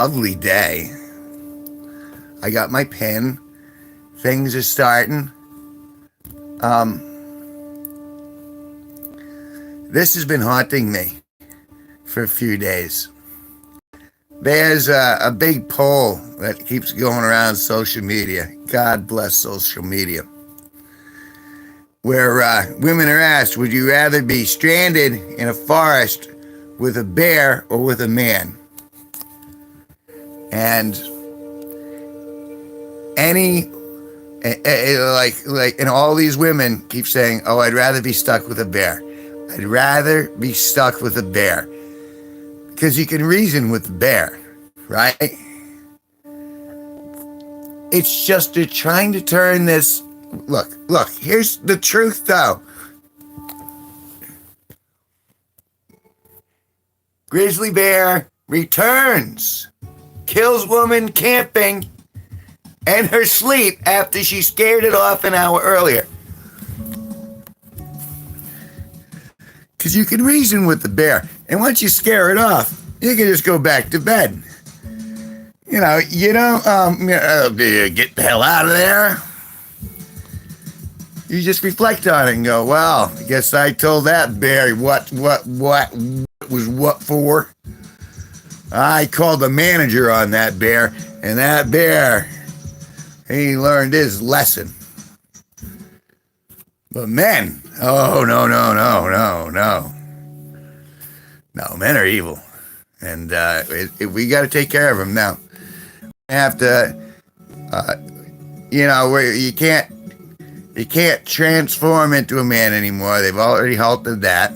Lovely day. I got my pen. Things are starting. This has been haunting me for a few days. There's a big poll that keeps going around social media. God bless social media. Where women are asked, would you rather be stranded in a forest with a bear or with a man? And and all these women keep saying, oh, I'd rather be stuck with a bear. I'd rather be stuck with a bear. Because you can reason with the bear, right? It's just they're trying to turn this. Look, here's the truth though. Grizzly bear returns, kills woman camping in her sleep after she scared it off an hour earlier. Because you can reason with the bear, and once you scare it off, you can just go back to bed. You don't get the hell out of there. You just reflect on it and go, well, I guess I told that bear what was what for. I called the manager on that bear, and that bear, he learned his lesson. But men, oh, no. No, men are evil. And we got to take care of them now. We have to, you can't transform into a man anymore. They've already halted that.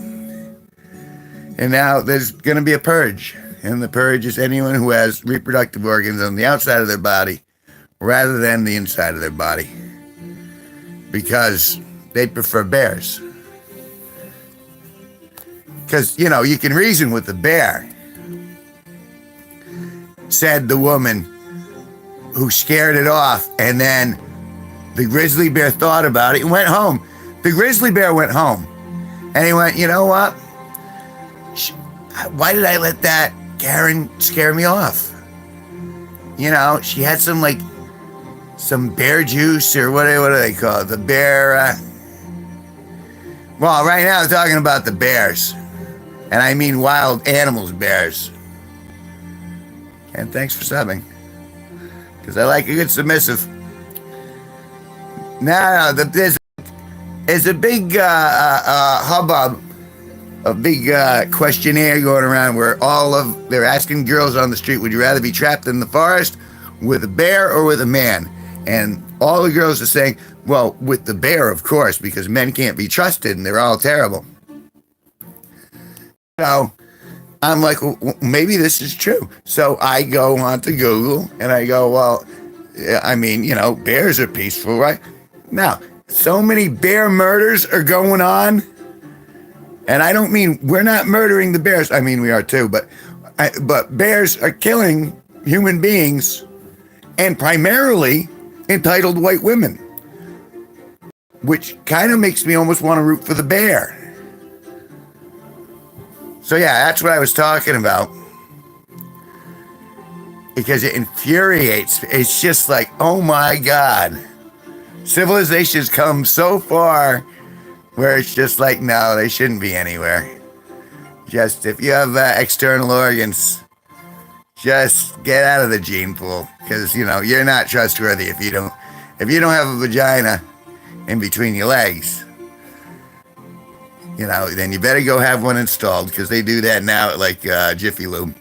And now there's going to be a purge. And the purge is anyone who has reproductive organs on the outside of their body rather than the inside of their body. Because they prefer bears. Because, you can reason with the bear, said the woman who scared it off, and then the grizzly bear thought about it and went home. The grizzly bear went home, and he went, you know what? Why did I let that Karen scare me off? She had some bear juice, or what do they call it? The bear, well, right now I'm talking about the bears. And I mean wild animals bears. And thanks for subbing. Because I like a good submissive. Now, there's a big hubbub, a big questionnaire going around where they're asking girls on the street, would you rather be trapped in the forest with a bear or with a man? And all the girls are saying, well, with the bear, of course, because men can't be trusted and they're all terrible. So I'm like, well, maybe this is true. So I go onto Google and I go, well, I mean, bears are peaceful, right? Now, so many bear murders are going on. And I don't mean we're not murdering the bears. I mean, we are too. But bears are killing human beings and primarily entitled white women, which kind of makes me almost want to root for the bear. So yeah, that's what I was talking about. Because it infuriates me. It's just like, oh my God. Civilization's come so far where it's just like, no, they shouldn't be anywhere. Just, if you have external organs, just get out of the gene pool. Because, you're not trustworthy if you don't have a vagina in between your legs. Then you better go have one installed, because they do that now at Jiffy Lube.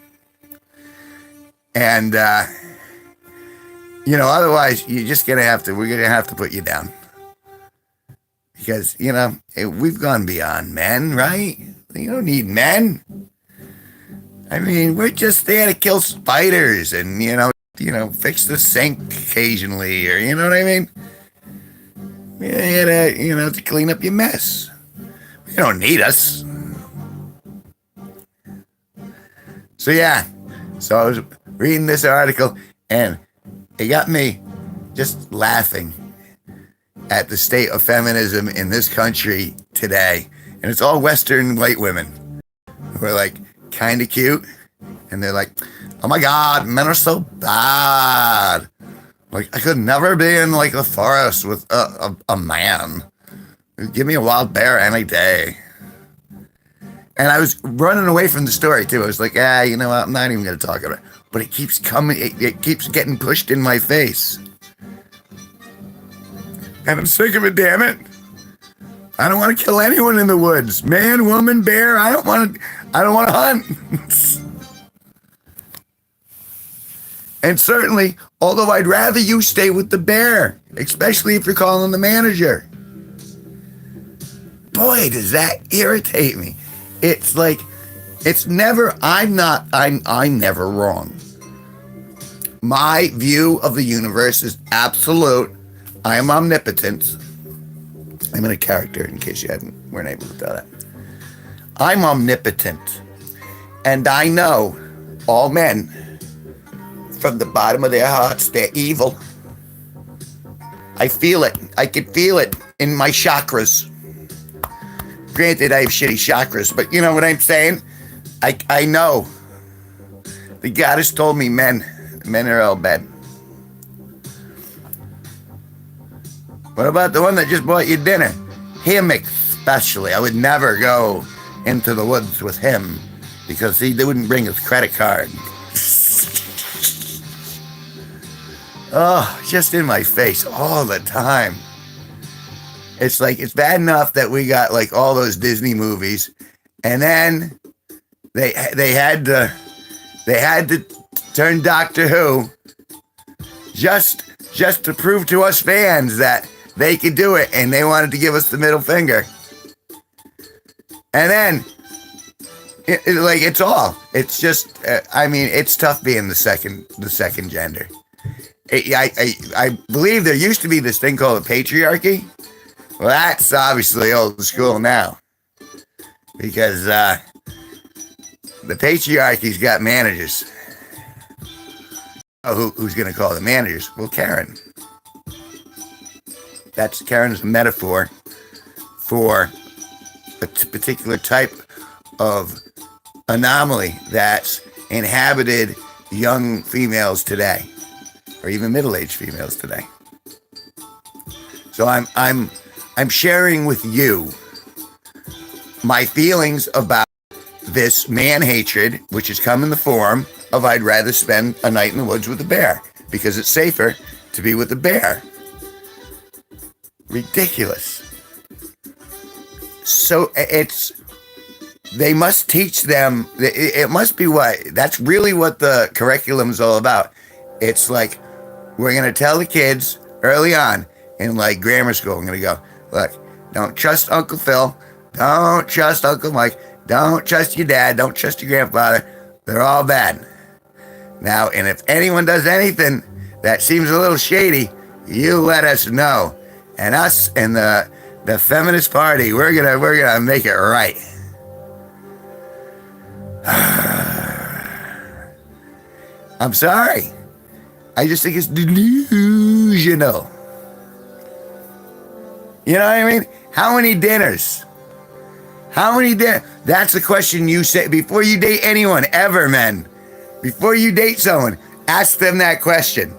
And, otherwise we're going to have to put you down. Because, we've gone beyond men, right? You don't need men. I mean, we're just there to kill spiders and, fix the sink occasionally, or, you know what I mean? We're here to clean up your mess. You don't need us. So yeah, so I was reading this article and it got me just laughing at the state of feminism in this country today. And it's all Western white women who are kind of cute and they're like, oh my God, men are so bad. Like, I could never be in like the forest with a man. Give me a wild bear any day. And I was running away from the story too. I was like, you know what? I'm not even going to talk about it. But it keeps coming. It keeps getting pushed in my face. And I'm sick of it, damn it. I don't want to kill anyone in the woods. Man, woman, bear. I don't want to hunt. And certainly, although I'd rather you stay with the bear, especially if you're calling the manager. Boy, does that irritate me. It's like, it's never, I'm never wrong. My view of the universe is absolute. I am omnipotent. I'm in a character in case you weren't able to tell that. I'm omnipotent. And I know all men, from the bottom of their hearts, they're evil. I feel it. I can feel it in my chakras. Granted, I have shitty chakras, but you know what I'm saying? I know. The goddess told me men are all bad. What about the one that just bought you dinner? Him especially. I would never go into the woods with him because he wouldn't bring his credit card. Oh, just in my face all the time. It's like, it's bad enough that we got like all those Disney movies, and then they had to turn Doctor Who just to prove to us fans that they could do it, and they wanted to give us the middle finger. And then it's just it's tough being the second gender. I believe there used to be this thing called a patriarchy. Well, that's obviously old school now, because the patriarchy's got managers. Oh, who's going to call the managers? Well, Karen. Karen's a metaphor for a particular type of anomaly that's inhabited young females today, or even middle-aged females today. So I'm sharing with you my feelings about this man hatred, which has come in the form of I'd rather spend a night in the woods with a bear because it's safer to be with a bear. Ridiculous. So they must teach them, it must be that's really what the curriculum is all about. It's like, we're going to tell the kids early on in like grammar school, I'm going to go, look, don't trust Uncle Phil. Don't trust Uncle Mike. Don't trust your dad. Don't trust your grandfather. They're all bad. Now, and if anyone does anything that seems a little shady, you let us know. And us and the feminist party, we're gonna make it right. I'm sorry. I just think it's delusional. You know what I mean? How many dinners? That's the question you say before you date anyone ever, men. Before you date someone, ask them that question.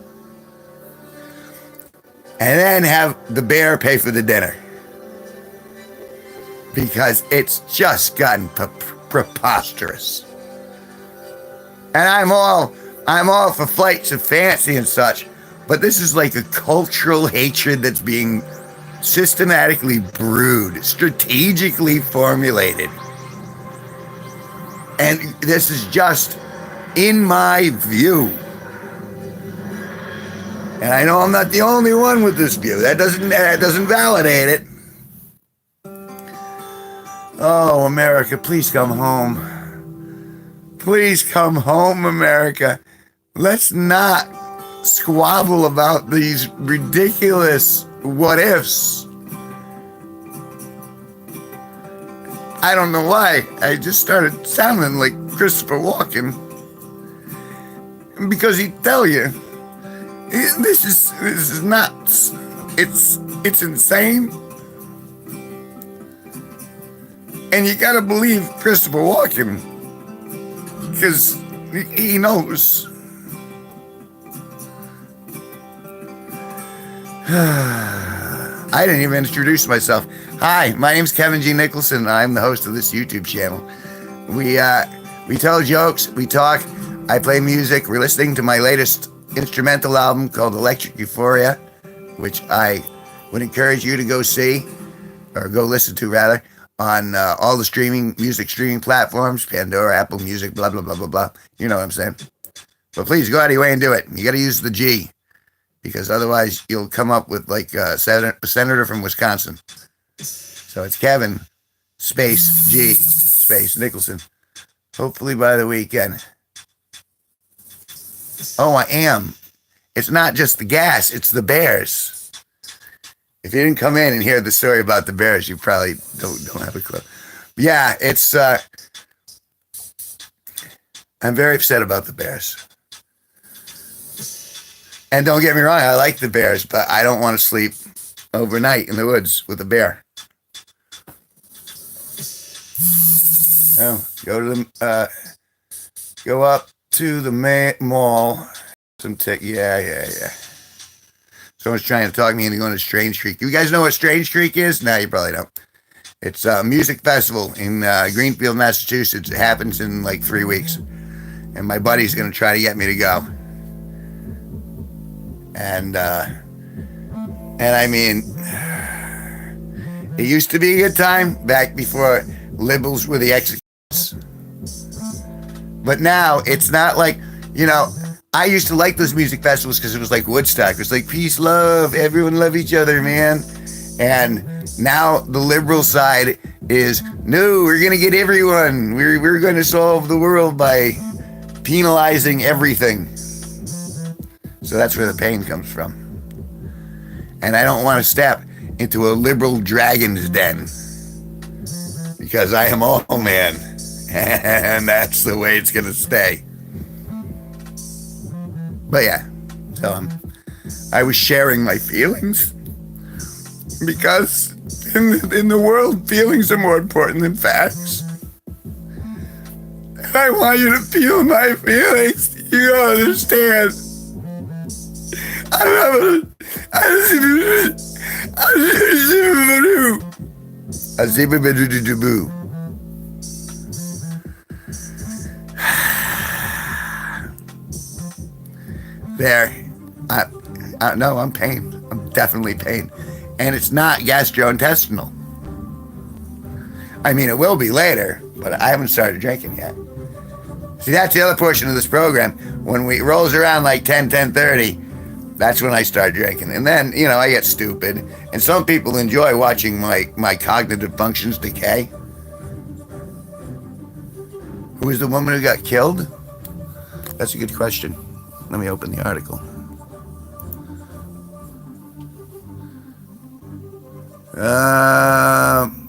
And then have the bear pay for the dinner. Because it's just gotten preposterous. And I'm all for flights of fancy and such, but this is like a cultural hatred that's being systematically brewed, strategically formulated. And this is just, in my view, and I know I'm not the only one with this view, that doesn't validate it. Oh, America, please come home. Please come home, America. Let's not squabble about these ridiculous what ifs. I don't know why. I just started sounding like Christopher Walken. Because he'd tell you, this is nuts. It's insane. And you gotta believe Christopher Walken. Because He knows. I didn't even introduce myself. Hi, my name's Kevin G Nicholson, and I'm the host of this YouTube channel. We tell jokes, we talk, I play music. We're listening to my latest instrumental album called Electric Euphoria, which I would encourage you to go see, or go listen to rather, on all the music streaming platforms, Pandora, Apple Music, blah, blah, blah, blah, blah. You know what I'm saying? But please go out of your way and do it. You got to use the G, because otherwise you'll come up with like a senator from Wisconsin. So it's Kevin, space G, space Nicholson. Hopefully by the weekend. Oh, I am. It's not just the gas, it's the Bears. If you didn't come in and hear the story about the Bears, you probably don't have a clue. Yeah, it's I'm very upset about the Bears. And don't get me wrong, I like the Bears, but I don't want to sleep overnight in the woods with a bear. Oh, go up to the mall. Yeah. Someone's trying to talk me into going to Strange Creek. You guys know what Strange Creek is? No, you probably don't. It's a music festival in Greenfield, Massachusetts. It happens in like 3 weeks. And my buddy's going to try to get me to go. And I mean, it used to be a good time back before liberals were the executives. But now it's not like, I used to like those music festivals because it was like Woodstock. It was like peace, love, everyone love each other, man. And now the liberal side is, no, we're going to get everyone. We're going to solve the world by penalizing everything. So that's where the pain comes from. And I don't want to step into a liberal dragon's den, because I am all man. And that's the way it's going to stay. But yeah, so I was sharing my feelings, because in the world, feelings are more important than facts. And I want you to feel my feelings. You don't understand. There. No, I'm pain. I'm definitely pain. And it's not gastrointestinal. I mean, it will be later, but I haven't started drinking yet. See, that's the other portion of this program. When it rolls around like 10:30, that's when I start drinking. And then, I get stupid. And some people enjoy watching my cognitive functions decay. Who was the woman who got killed? That's a good question. Let me open the article.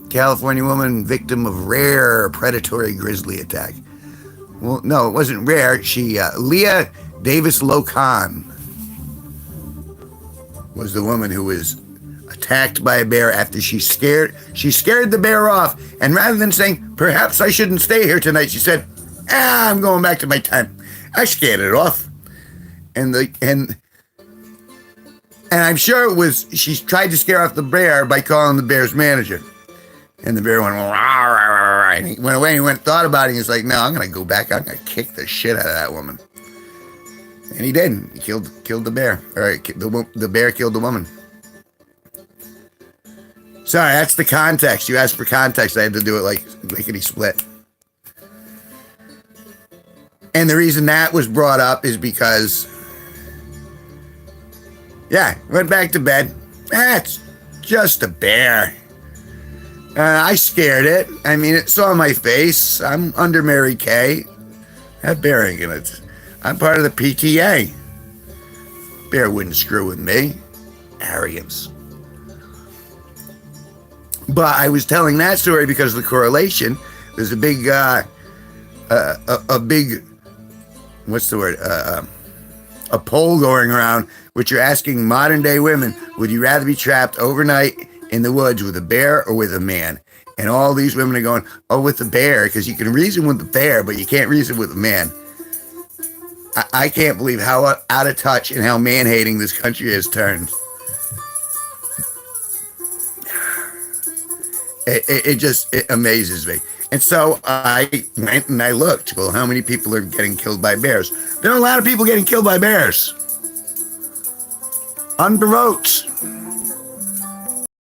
California woman victim of rare predatory grizzly attack. Well, no, it wasn't rare. Leah Davis Locan was the woman who was attacked by a bear after she scared the bear off. And rather than saying, perhaps I shouldn't stay here tonight, she said, I'm going back to my tent. I scared it off. And I'm sure it was, she tried to scare off the bear by calling the bear's manager. And the bear went, rah, rah, rah, rah, and he went away and thought about it. And he's like, no, I'm going to go back. I'm going to kick the shit out of that woman. And he did. He killed the bear. Or the bear killed the woman. Sorry, that's the context. You asked for context. I had to do it like lickety split. And the reason that was brought up is because, went back to bed. That's just a bear. I scared it. I mean, it saw my face. I'm under Mary Kay. That bear ain't gonna. I'm part of the PTA. Bear wouldn't screw with me. Arrogance. But I was telling that story because of the correlation. There's a big, what's the word? A poll going around, which are asking modern day women, would you rather be trapped overnight in the woods with a bear or with a man? And all these women are going, oh, with the bear, because you can reason with the bear, but you can't reason with a man. I can't believe how out of touch and how man-hating this country has turned. It amazes me. And so I went and I looked. Well, how many people are getting killed by bears? There are a lot of people getting killed by bears. Unprovoked.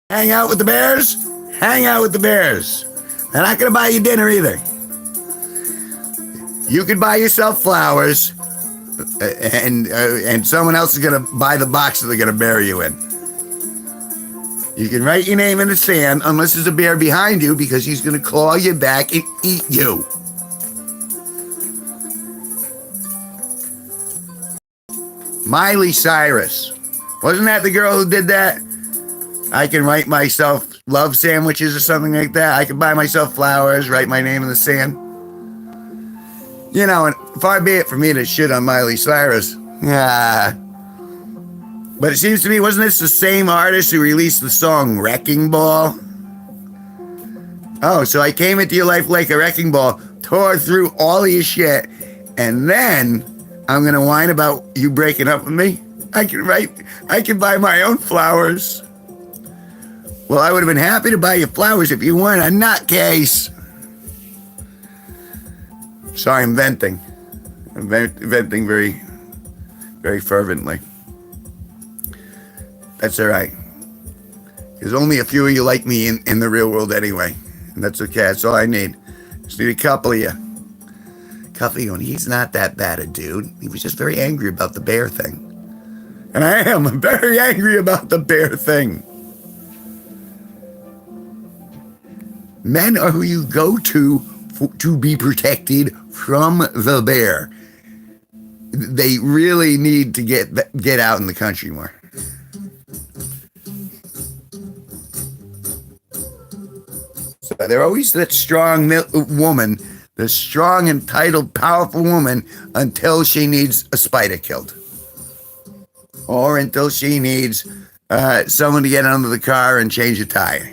Hang out with the bears? Hang out with the bears. They're not going to buy you dinner either. You could buy yourself flowers, and someone else is going to buy the box that they're going to bury you in. You can write your name in the sand unless there's a bear behind you, because he's going to claw you back and eat you. Miley Cyrus. Wasn't that the girl who did that? I can write myself love sandwiches or something like that. I can buy myself flowers, write my name in the sand. You know, and far be it for me to shit on Miley Cyrus. Yeah. But it seems to me, wasn't this the same artist who released the song Wrecking Ball? Oh, so I came into your life like a wrecking ball, tore through all of your shit, and then I'm going to whine about you breaking up with me? I can buy my own flowers. Well, I would have been happy to buy you flowers if you weren't a nutcase. Sorry, I'm venting. I'm venting very, very fervently. That's all right. There's only a few of you like me in the real world anyway. And that's okay. That's all I need. Just need a couple of you. He's not that bad a dude. He was just very angry about the bear thing. And I am very angry about the bear thing. Men are who you go to be protected from the bear. They really need to get out in the country more. So they're always that strong woman, the strong, entitled, powerful woman, until she needs a spider killed. Or until she needs someone to get under the car and change a tire.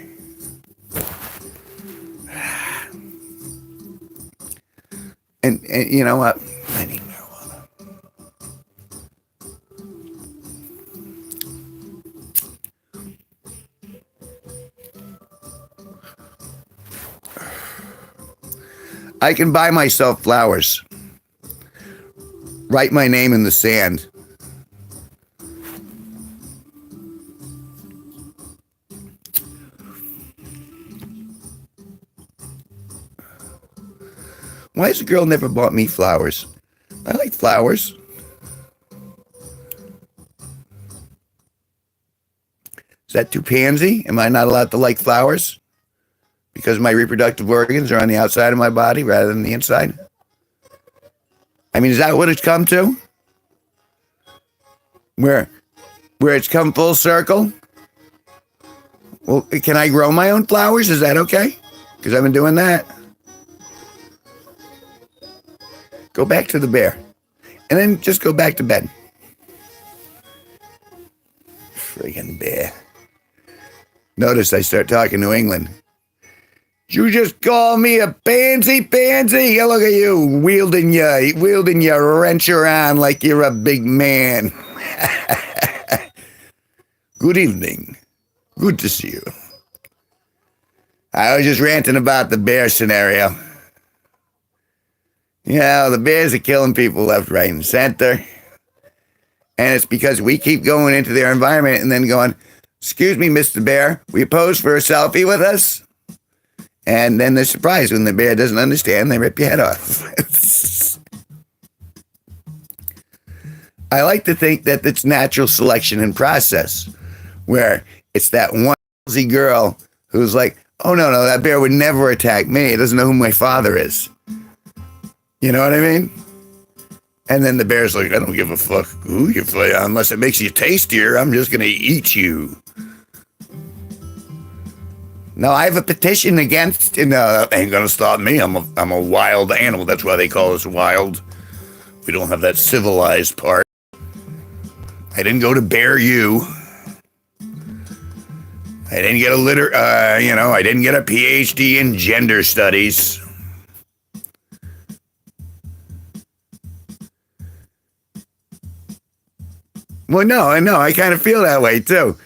And you know what? I need marijuana. I can buy myself flowers. Write my name in the sand. Why has a girl never bought me flowers? I like flowers. Is that too pansy? Am I not allowed to like flowers? Because my reproductive organs are on the outside of my body rather than the inside? I mean, is that what it's come to? Where it's come full circle? Well, can I grow my own flowers? Is that okay? Because I've been doing that. Go back to the bear. And then just go back to bed. Friggin' bear. Notice I start talking New England. You just call me a pansy? Yeah, look at you, wielding your wrench around like you're a big man. Good evening. Good to see you. I was just ranting about the bear scenario. Yeah, the bears are killing people left, right, and center. And it's because we keep going into their environment and then going, excuse me, Mr. Bear, will you pose for a selfie with us? And then they're surprised when the bear doesn't understand, they rip your head off. I like to think that it's natural selection and process, where it's that one lousy girl who's like, oh, no, that bear would never attack me. It doesn't know who my father is. You know what I mean? And then the bear's like, I don't give a fuck who you play on, unless it makes you tastier. I'm just going to eat you. No, I have a petition against, and that ain't going to stop me. I'm a wild animal. That's why they call us wild. We don't have that civilized part. I didn't go to Bear U. I didn't get I didn't get a PhD in gender studies. Well, no, I kind of feel that way too.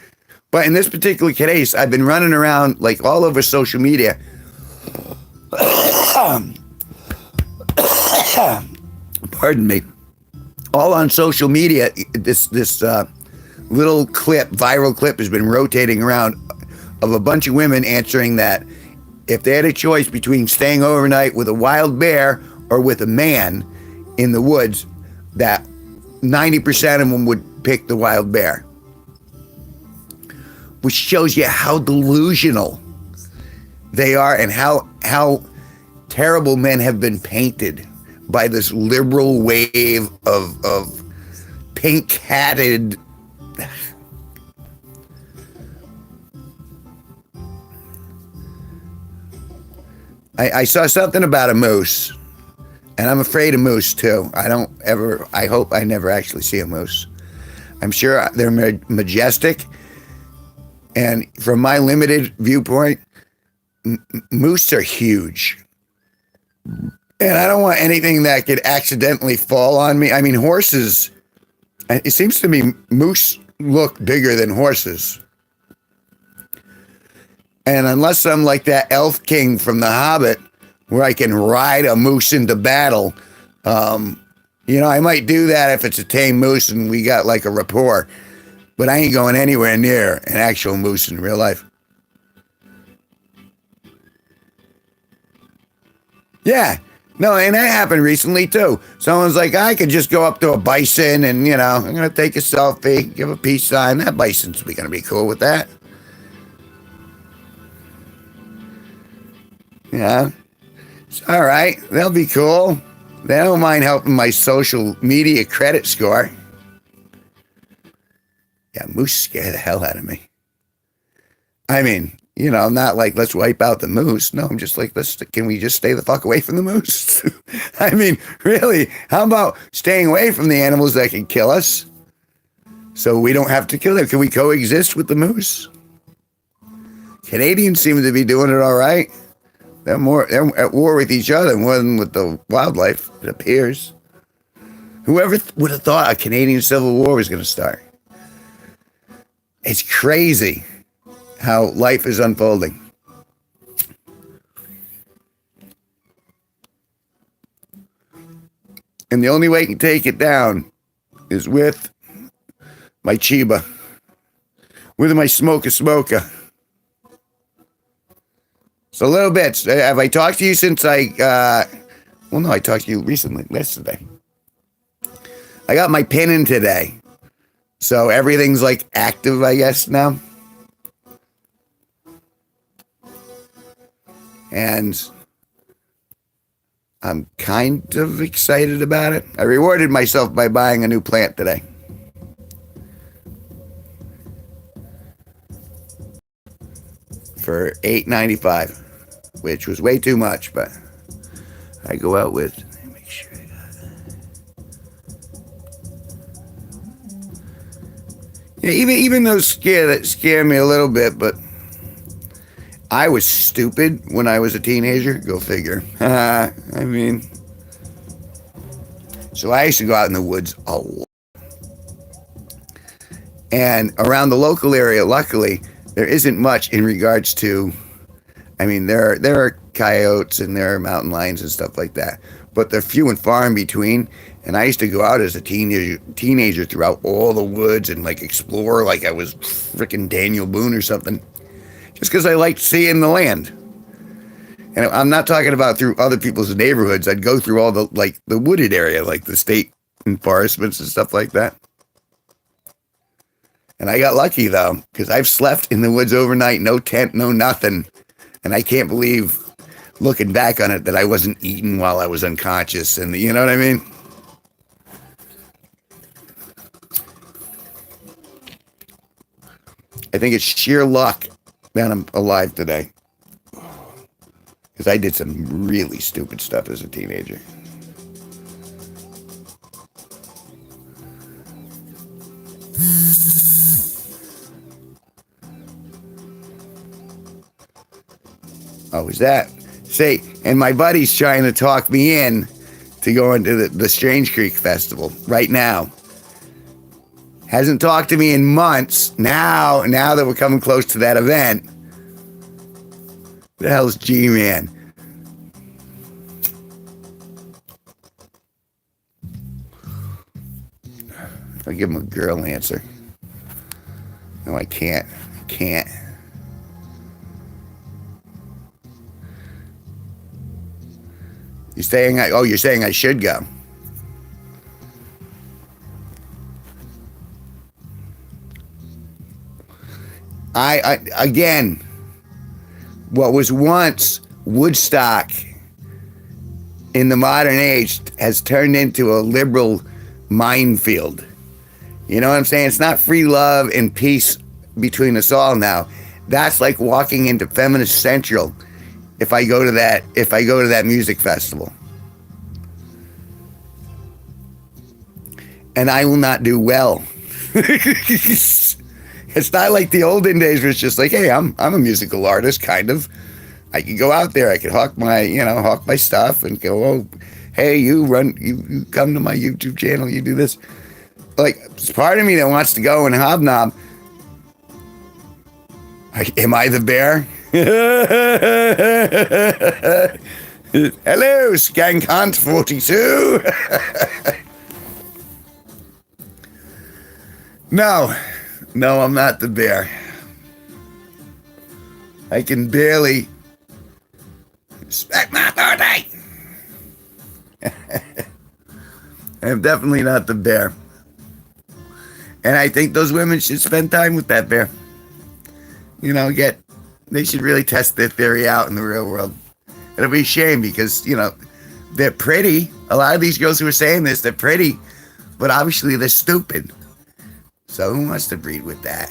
But in this particular case, I've been running around like all over social media. Pardon me. All on social media, this little clip, viral clip, has been rotating around of a bunch of women answering that if they had a choice between staying overnight with a wild bear or with a man in the woods, that 90% of them would pick the wild bear. Which shows you how delusional they are and how terrible men have been painted by this liberal wave of pink-hatted. I saw something about a moose, and I'm afraid of moose too. I hope I never actually see a moose. I'm sure they're majestic, and from my limited viewpoint, moose are huge. And I don't want anything that could accidentally fall on me. I mean, horses, it seems to me moose look bigger than horses. And unless I'm like that elf king from The Hobbit, where I can ride a moose into battle, I might do that if it's a tame moose and we got like a rapport. But I ain't going anywhere near an actual moose in real life. Yeah. No, and that happened recently too. Someone's like, I could just go up to a bison and, I'm going to take a selfie, give a peace sign. That bison's going to be cool with that. Yeah. It's all right. They'll be cool. They don't mind helping my social media credit score. Yeah, moose scare the hell out of me. I mean, not like, let's wipe out the moose. No, I'm just like, can we just stay the fuck away from the moose? I mean, really, how about staying away from the animals that can kill us so we don't have to kill them? Can we coexist with the moose? Canadians seem to be doing it all right. They're at war with each other more than with the wildlife, it appears. Whoever would have thought a Canadian Civil War was going to start? It's crazy how life is unfolding. And the only way you can take it down is with my Chiba, with my smoker. So a little bit. Have I talked to you since no, I talked to you recently, yesterday. I got my pin in today. So everything's like active, I guess, now. And I'm kind of excited about it. I rewarded myself by buying a new plant today. For $8.95, which was way too much, but I go out with. Let me make sure I got it. Yeah, even those scare me a little bit, but I was stupid when I was a teenager. Go figure. I mean, so I used to go out in the woods a lot. And around the local area, luckily, there isn't much in regards to, I mean, there are coyotes and there are mountain lions and stuff like that, but they're few and far in between. And I used to go out as a teenager throughout all the woods and like explore like I was freaking Daniel Boone or something, just because I liked seeing the land. And I'm not talking about through other people's neighborhoods. I'd go through all the wooded area, like the state enforcements and stuff like that. And I got lucky, though, because I've slept in the woods overnight, no tent, no nothing. And I can't believe, looking back on it, that I wasn't eating while I was unconscious. And you know what I mean? I think it's sheer luck that I'm alive today. Because I did some really stupid stuff as a teenager. Oh, is that? Say, and my buddy's trying to talk me in to go into the Strange Creek Festival right now. Hasn't talked to me in months. Now that we're coming close to that event, the hell's G-Man? I'll give him a girl answer. No, I can't. Can't. You're saying I should go. I again, what was once Woodstock in the modern age has turned into a liberal minefield. You know what I'm saying? It's not free love and peace between us all now. That's like walking into Feminist Central if I go to that music festival. And I will not do well. It's not like the olden days where it's just like, hey, I'm a musical artist, kind of. I could go out there, I could hawk my stuff and go, oh, hey, you come to my YouTube channel, you do this. Like, it's part of me that wants to go and hobnob. Am I the bear? Hello, Skankhunt 42. No, I'm not the bear. I can barely respect my authority. I'm definitely not the bear. And I think those women should spend time with that bear. You know, they should really test their theory out in the real world. It'll be a shame because, you know, they're pretty. A lot of these girls who are saying this, they're pretty, but obviously they're stupid. So who wants to breed with that?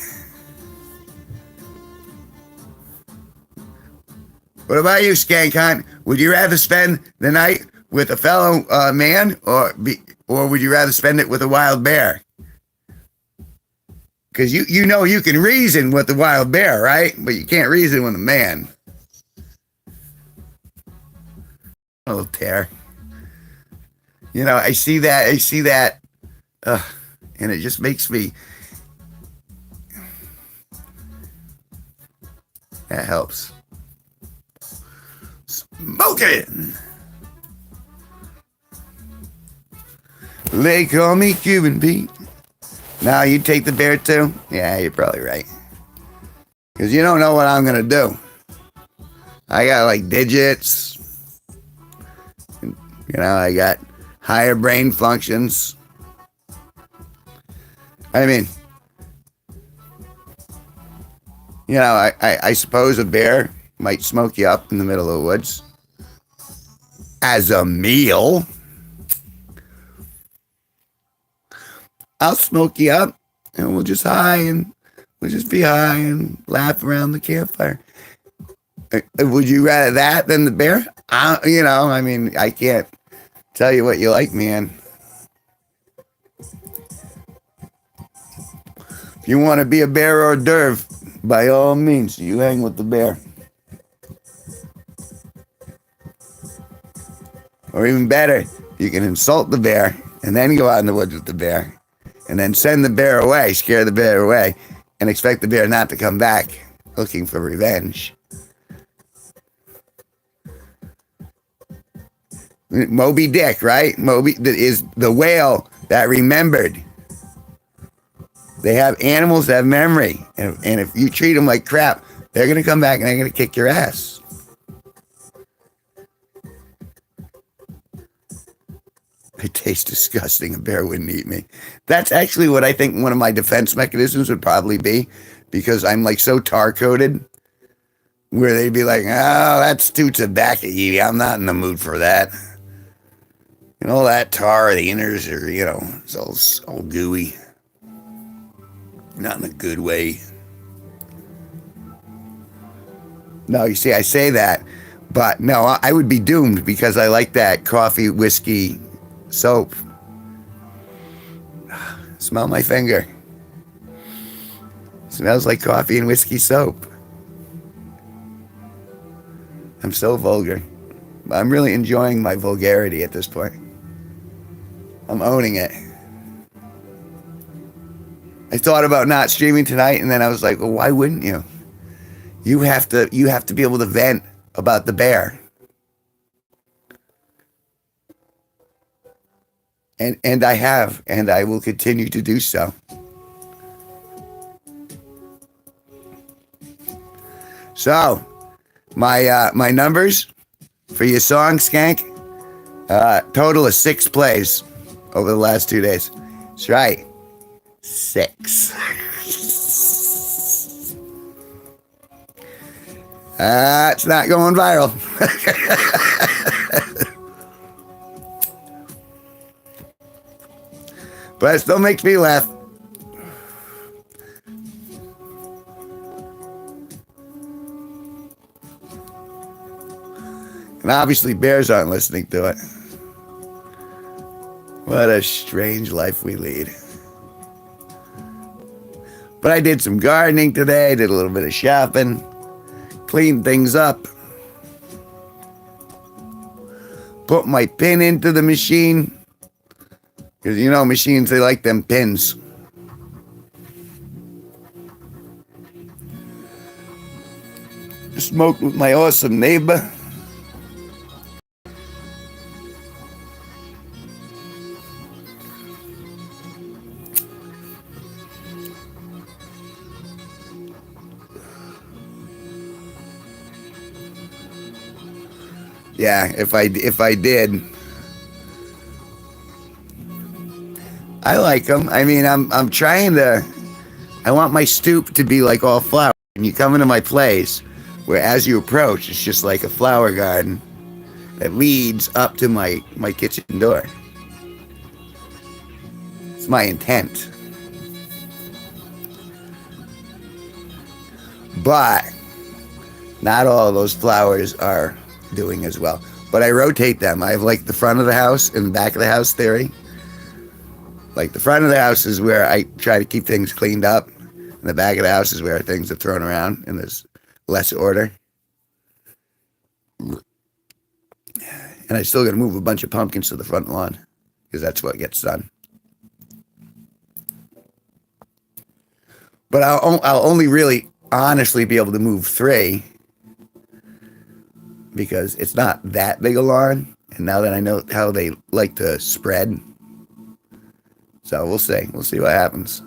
What about you, Skank Hunt? Would you rather spend the night with a fellow man or would you rather spend it with a wild bear? Because you know you can reason with the wild bear, right? But you can't reason with a man. Oh, tear. You know, I see that, and it just makes me. That helps. Smoke it. They call me Cuban Pete. Now you take the bear too? Yeah, you're probably right. Because you don't know what I'm going to do. I got like digits. You know, I got higher brain functions. I mean, you know, I suppose a bear might smoke you up in the middle of the woods as a meal. I'll smoke you up and we'll just be high and laugh around the campfire. Would you rather that than the bear? You know, I mean, I can't tell you what you like, man. If you want to be a bear or a derv, by all means, you hang with the bear. Or even better, you can insult the bear and then go out in the woods with the bear. And then send the bear away, scare the bear away, and expect the bear not to come back looking for revenge. Moby Dick, right? Moby is the whale that remembered. They have animals that have memory. And if you treat them like crap, they're going to come back and they're going to kick your ass. I taste disgusting. A bear wouldn't eat me. That's actually what I think one of my defense mechanisms would probably be, because I'm like so tar-coated, where they'd be like, oh, that's too tobacco-y. I'm not in the mood for that. And all that tar, the inners are, you know, it's all gooey. Not in a good way. No, you see, I say that, but no, I would be doomed because I like that coffee, whiskey, soap. Smell my finger. Smells like coffee and whiskey soap. I'm so vulgar. I'm really enjoying my vulgarity at this point. I'm owning it. I thought about not streaming tonight, and then I was like, well, why wouldn't you? You have to be able to vent about the bear. And I have, and I will continue to do so. So, my numbers for your song, Skank, total of 6 plays over the last 2 days. That's right, 6. It's not going viral. But it still makes me laugh. And obviously bears aren't listening to it. What a strange life we lead. But I did some gardening today, did a little bit of shopping, cleaned things up, put my pin into the machine. Because you know machines, they like them pins. Smoked with my awesome neighbor. Yeah, if I did, I like them. I mean, I'm trying to. I want my stoop to be like all flowers. And you come into my place, where as you approach, it's just like a flower garden that leads up to my kitchen door. It's my intent. But not all of those flowers are doing as well. But I rotate them. I have like the front of the house and the back of the house theory. Like the front of the house is where I try to keep things cleaned up. And the back of the house is where things are thrown around and there's less order. And I still got to move a bunch of pumpkins to the front lawn because that's what gets done. But I'll only really honestly be able to move 3 because it's not that big a lawn. And now that I know how they like to spread. So we'll see. We'll see what happens.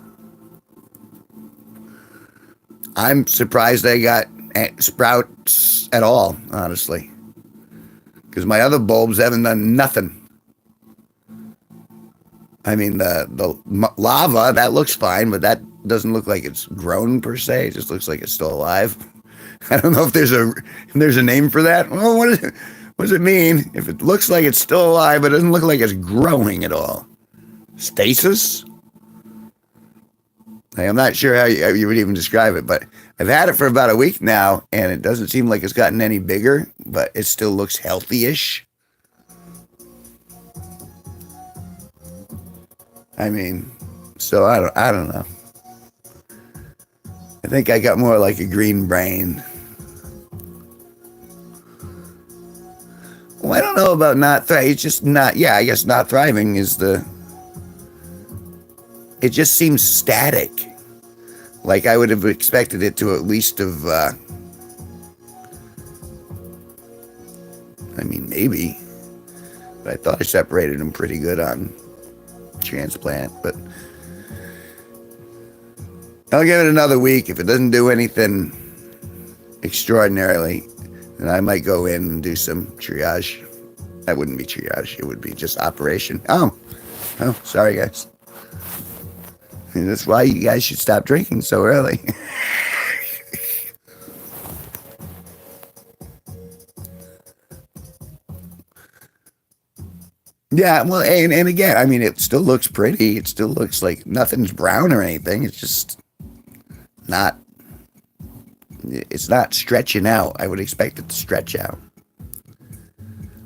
I'm surprised I got sprouts at all, honestly. Because my other bulbs haven't done nothing. I mean, the lava, that looks fine, but that doesn't look like it's grown per se. It just looks like it's still alive. I don't know if there's a name for that. Well, what does it mean if it looks like it's still alive, but it doesn't look like it's growing at all? Stasis? I'm not sure how you would even describe it, but I've had it for about a week now, and it doesn't seem like it's gotten any bigger, but it still looks healthy-ish. I mean, so I don't know. I think I got more like a green brain. Well, I don't know about not thriving. It's just not, yeah, I guess not thriving is it just seems static. Like I would have expected it to at least have, I mean, maybe. But I thought I separated them pretty good on transplant, but I'll give it another week. If it doesn't do anything extraordinarily, then I might go in and do some triage. That wouldn't be triage. It would be just operation. Oh, sorry, guys. And that's why you guys should stop drinking so early. Yeah, well, and again, I mean, it still looks pretty. It still looks like nothing's brown or anything. It's just not, it's not stretching out. I would expect it to stretch out.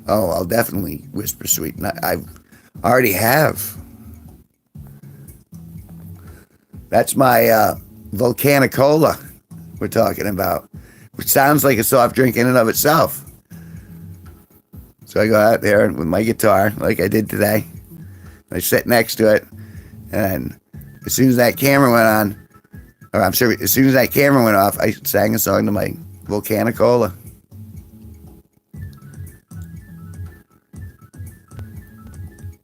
Oh, I'll definitely whisper sweet. I already have. That's my Volcanicola we're talking about, which sounds like a soft drink in and of itself. So I go out there with my guitar, like I did today. I sit next to it, and as soon as that camera went on, or I'm sure as soon as that camera went off, I sang a song to my Volcanicola.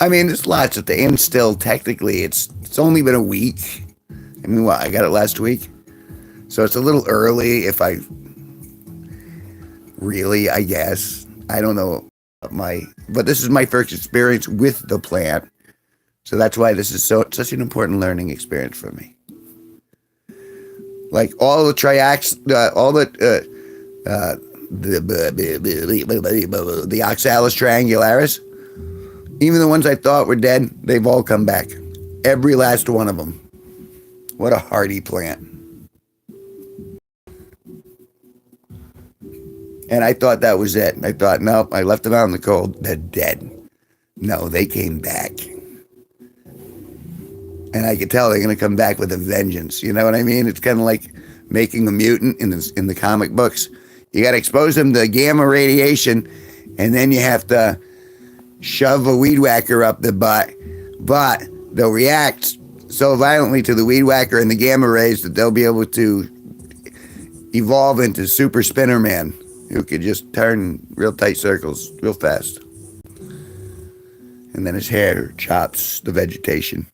I mean, there's lots of things. And still, technically, it's only been a week. I mean, what? I got it last week. So it's a little early if I really, I guess. I don't know but this is my first experience with the plant. So that's why this is such an important learning experience for me. Like all the the Oxalis triangularis, even the ones I thought were dead, they've all come back. Every last one of them. What a hardy plant. And I thought that was it. I thought, nope, I left them out in the cold. They're dead. No, they came back. And I could tell they're going to come back with a vengeance. You know what I mean? It's kind of like making a mutant in the comic books. You got to expose them to gamma radiation, and then you have to shove a weed whacker up the butt. But they'll react so violently to the weed whacker and the gamma rays that they'll be able to evolve into Super Spinner Man, who could just turn real tight circles real fast. And then his hair chops the vegetation.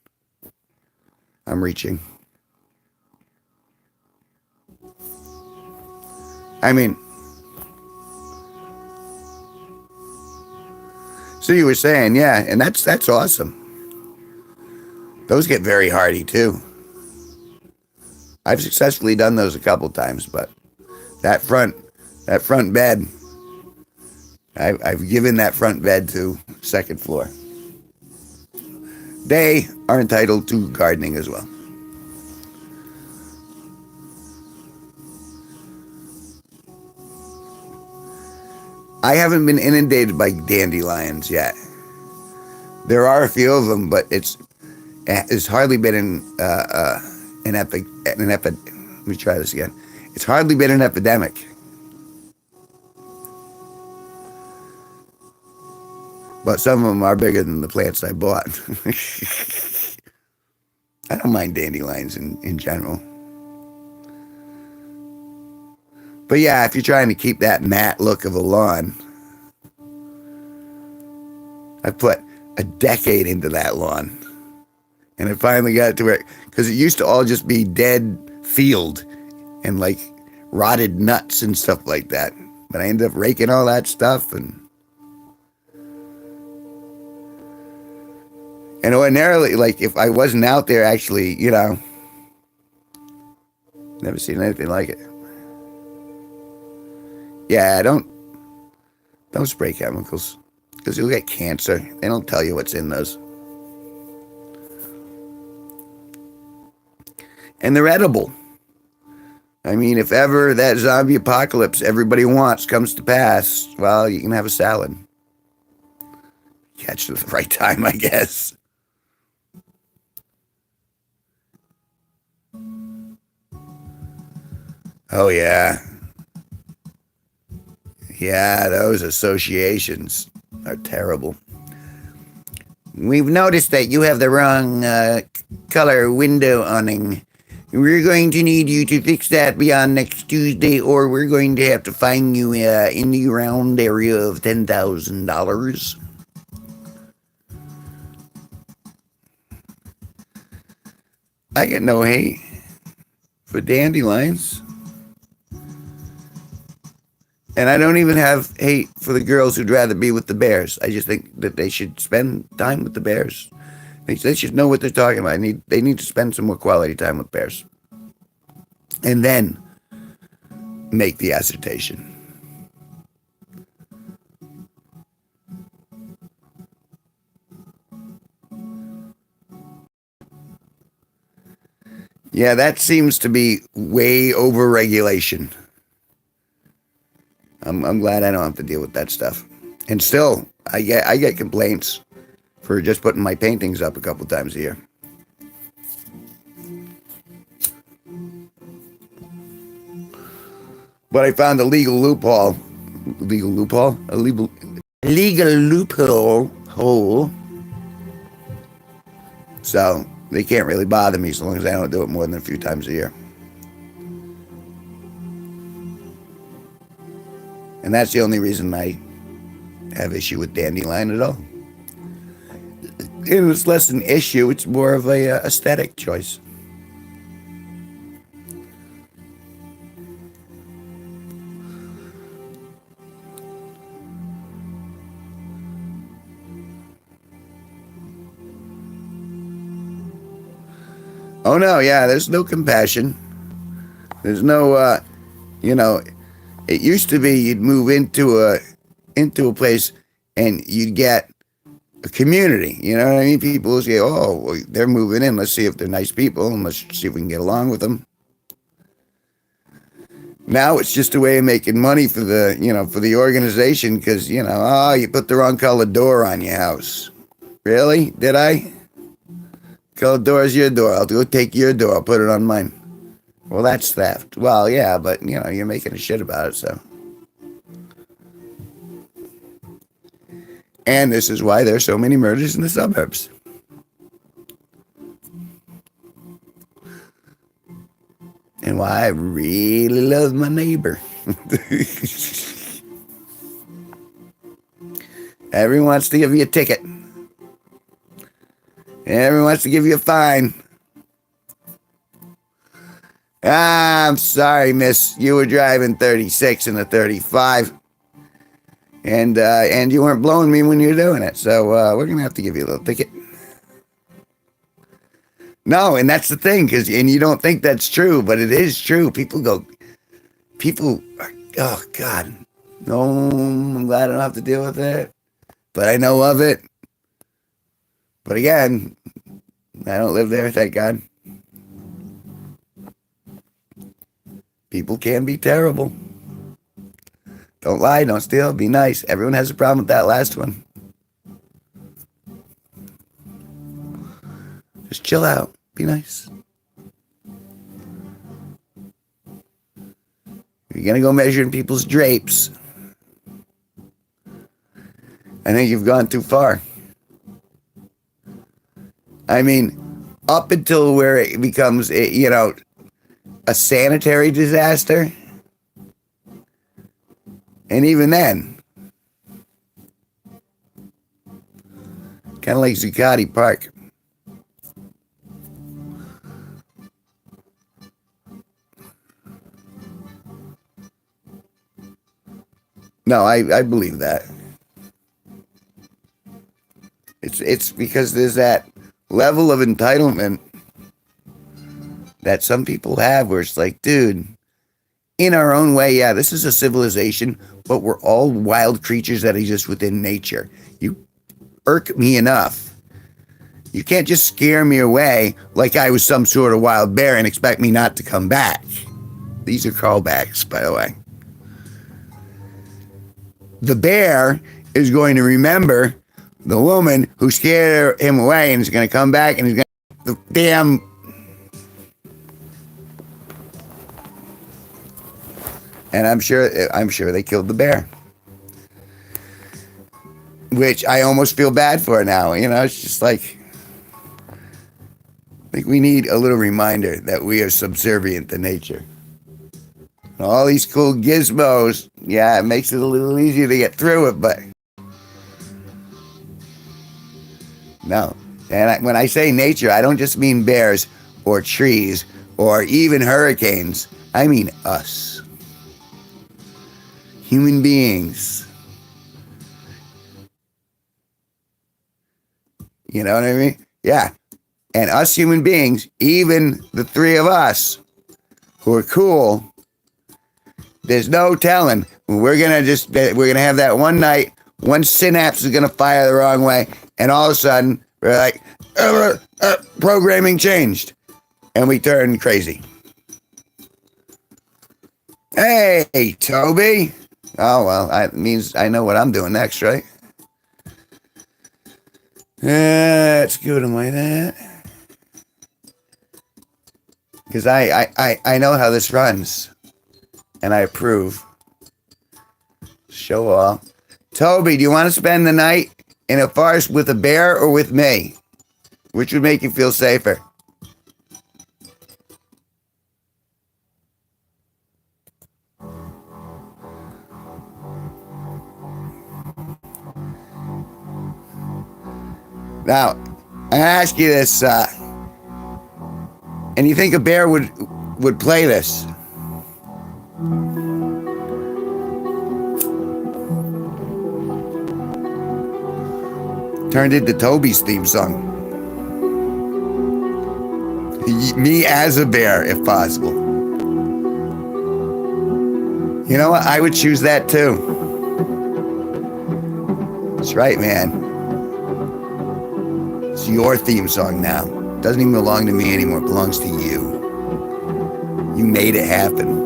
I'm reaching. I mean, so you were saying, yeah, and that's awesome. Those get very hardy too. I've successfully done those a couple times, but that front bed, I've given that front bed to second floor. They are entitled to gardening as well. I haven't been inundated by dandelions yet. There are a few of them, but it's hardly been let me try this again. It's hardly been an epidemic. But some of them are bigger than the plants I bought. I don't mind dandelions in general. But yeah, if you're trying to keep that matte look of a lawn, I put a decade into that lawn. And I finally got it to where, because it used to all just be dead field and like rotted nuts and stuff like that. But I ended up raking all that stuff and ordinarily, like, if I wasn't out there actually, never seen anything like it. Yeah, don't spray chemicals, because you'll get cancer. They don't tell you what's in those. And they're edible. I mean, if ever that zombie apocalypse everybody wants comes to pass, well, you can have a salad. Catch it at the right time, I guess. Oh, yeah. Yeah, those associations are terrible. We've noticed that you have the wrong color window awning. We're going to need you to fix that beyond next Tuesday, or we're going to have to fine you in the round area of $10,000. I get no hate for dandelions. And I don't even have hate for the girls who'd rather be with the bears. I just think that they should spend time with the bears. They should know what they're talking about. They need to spend some more quality time with bears. And then make the assertion. Yeah, that seems to be way over regulation. I'm glad I don't have to deal with that stuff. And still, I get complaints for just putting my paintings up a couple times a year. But I found a legal loophole. Legal loophole? A legal loophole hole. So They can't really bother me as long as I don't do it more than a few times a year. And that's the only reason I have issue with dandelion at all. It's less an issue, it's more of a aesthetic choice. Oh no, yeah, there's no compassion. There's no, it used to be you'd move into a place and you'd get a community. You know what I mean? People say, "Oh, well, they're moving in. Let's see if they're nice people, and let's see if we can get along with them." Now it's just a way of making money for the organization because oh, you put the wrong colored door on your house. Really? Did I? Colored door is your door. I'll go take your door. I'll put it on mine. Well, that's theft. Well, yeah, but you're making a shit about it, so. And this is why there's so many murders in the suburbs. And why I really love my neighbor. Everyone wants to give you a ticket. Everyone wants to give you a fine. I'm sorry, miss. You were driving 36 in a 35. And you weren't blowing me when you were doing it. So we're going to have to give you a little ticket. No, and that's the thing. And you don't think that's true, but it is true. Oh, God. No, I'm glad I don't have to deal with it. But I know of it. But again, I don't live there, thank God. People can be terrible. Don't lie, don't steal, be nice. Everyone has a problem with that last one. Just chill out, be nice. If you're going to go measuring people's drapes, I think you've gone too far. I mean, up until where it becomes, a sanitary disaster. And even then, kind of like Zuccotti Park. No, I believe that. It's because there's that level of entitlement that some people have where it's like, dude, in our own way, yeah, this is a civilization, but we're all wild creatures that exist within nature. You irk me enough. You can't just scare me away like I was some sort of wild bear and expect me not to come back. These are callbacks, by the way. The bear is going to remember the woman who scared him away and is going to come back and he's going to damn. And I'm sure they killed the bear. Which I almost feel bad for now. It's just like we need a little reminder that we are subservient to nature. All these cool gizmos, yeah, it makes it a little easier to get through it, but no. And when I say nature, I don't just mean bears or trees or even hurricanes. I mean us. Human beings. You know what I mean? Yeah. And us human beings, even the three of us who are cool, there's no telling. We're going to have that one night, one synapse is going to fire the wrong way, and all of a sudden, we're like, programming changed, and we turn crazy. Hey, Toby. Oh, well, that means I know what I'm doing next, right? Let's go to my that. Because I know how this runs. And I approve. Show off. Toby, do you want to spend the night in a forest with a bear or with me? Which would make you feel safer? Now, I ask you this, and you think a bear would play this? Turned into Toby's theme song. Me as a bear, if possible. You know what? I would choose that too. That's right, man. It's your theme song now. It doesn't even belong to me anymore. It belongs to you. You made it happen.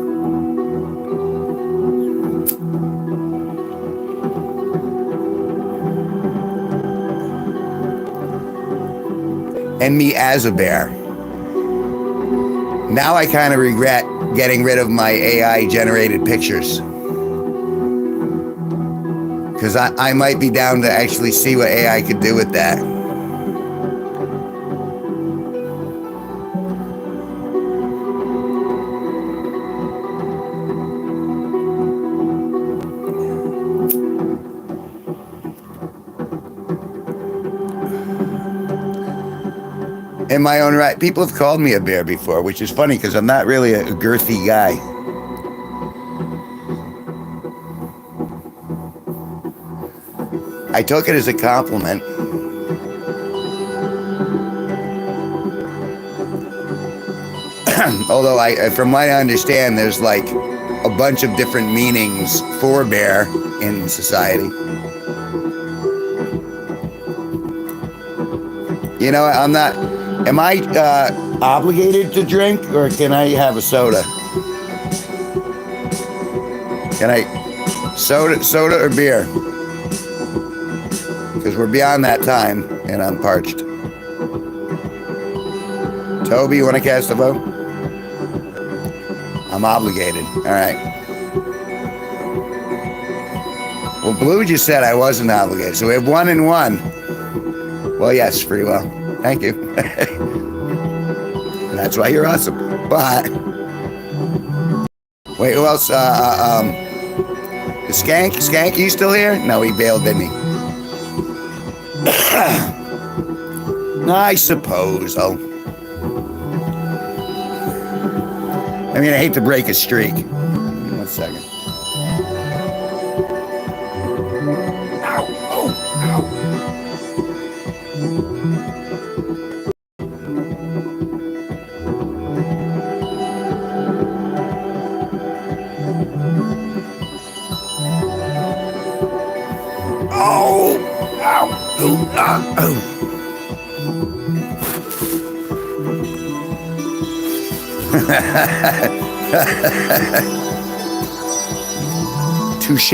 And me as a bear. Now I kind of regret getting rid of my AI generated pictures. Because I might be down to actually see what AI could do with that. In my own right, people have called me a bear before, which is funny because I'm not really a girthy guy. I took it as a compliment. Although, from what I understand, there's like a bunch of different meanings for bear in society. You know, I'm not... Am I obligated to drink, or can I have a soda? Can I... Soda or beer? Because we're beyond that time, and I'm parched. Toby, you want to cast a vote? I'm obligated. All right. Well, Blue just said I wasn't obligated, so we have 1 and 1. Well, yes, pretty well. Thank you. That's why you're awesome. But wait, who else? The Skank? Skank, you still here? No, he bailed, didn't he? I suppose. Oh, I mean, I hate to break a streak. 1 second. Ow! Oh! Ow! Oh! Ow! Oh! Oh! Touche.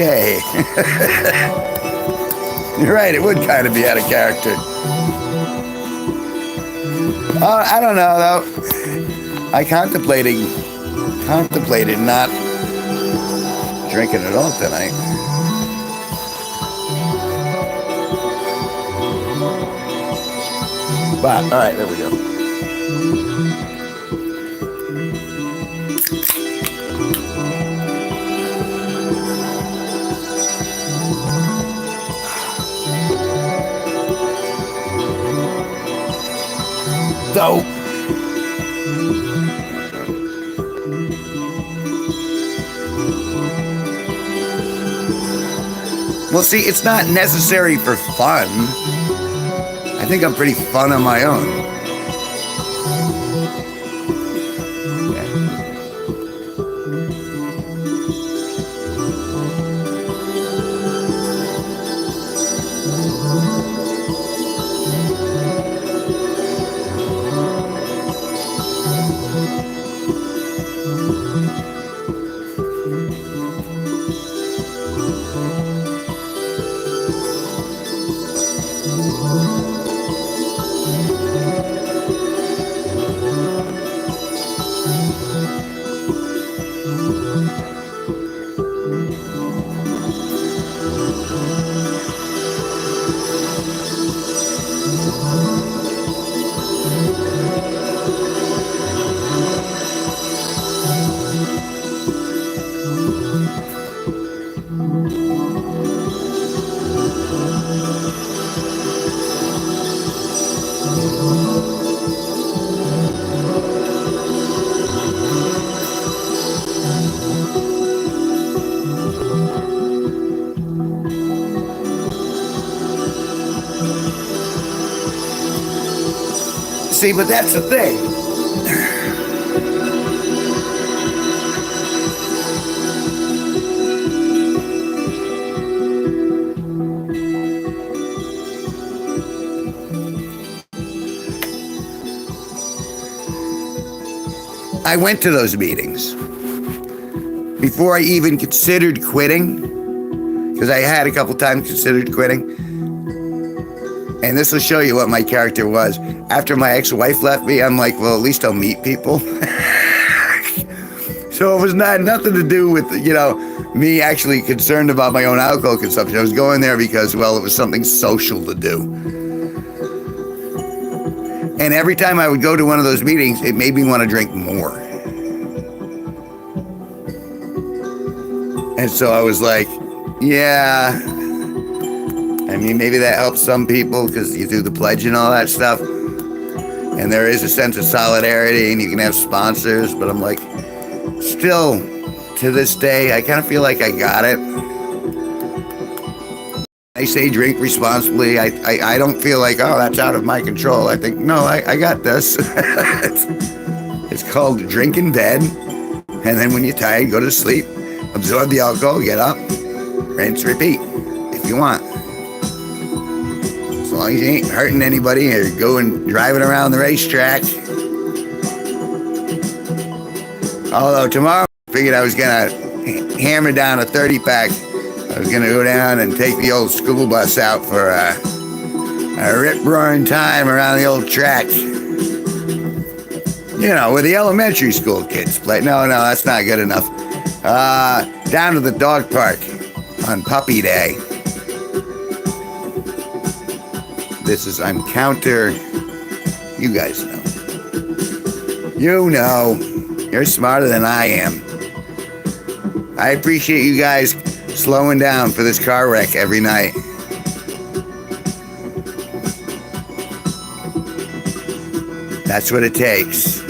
You're right, it would kind of be out of character. I don't know, though. I contemplated not drinking at all tonight. But, all right, there we go. Dope. Well, see, it's not necessary for fun. I think I'm pretty fun on my own. See, but that's the thing. I went to those meetings before I even considered quitting, because I had a couple times considered quitting. And this will show you what my character was. After my ex-wife left me, I'm like, well, at least I'll meet people. So it was nothing to do with, me actually concerned about my own alcohol consumption. I was going there because, well, it was something social to do. And every time I would go to one of those meetings, it made me want to drink more. And so I was like, yeah, I mean, maybe that helps some people because you do the pledge and all that stuff. And there is a sense of solidarity and you can have sponsors. But I'm like, still, to this day, I kind of feel like I got it. I say drink responsibly. I don't feel like, oh, that's out of my control. I think, no, I got this. It's called drink in bed. And then when you're tired, go to sleep. Absorb the alcohol, get up, rinse, repeat, if you want. As long as you ain't hurting anybody or going driving around the racetrack. Although tomorrow I figured I was going to hammer down a 30-pack. I was going to go down and take the old school bus out for a rip-roaring time around the old track. Where the elementary school kids play. No, that's not good enough. Down to the dog park on Puppy Day. I'm counter. You guys know. You're smarter than I am. I appreciate you guys slowing down for this car wreck every night. That's what it takes.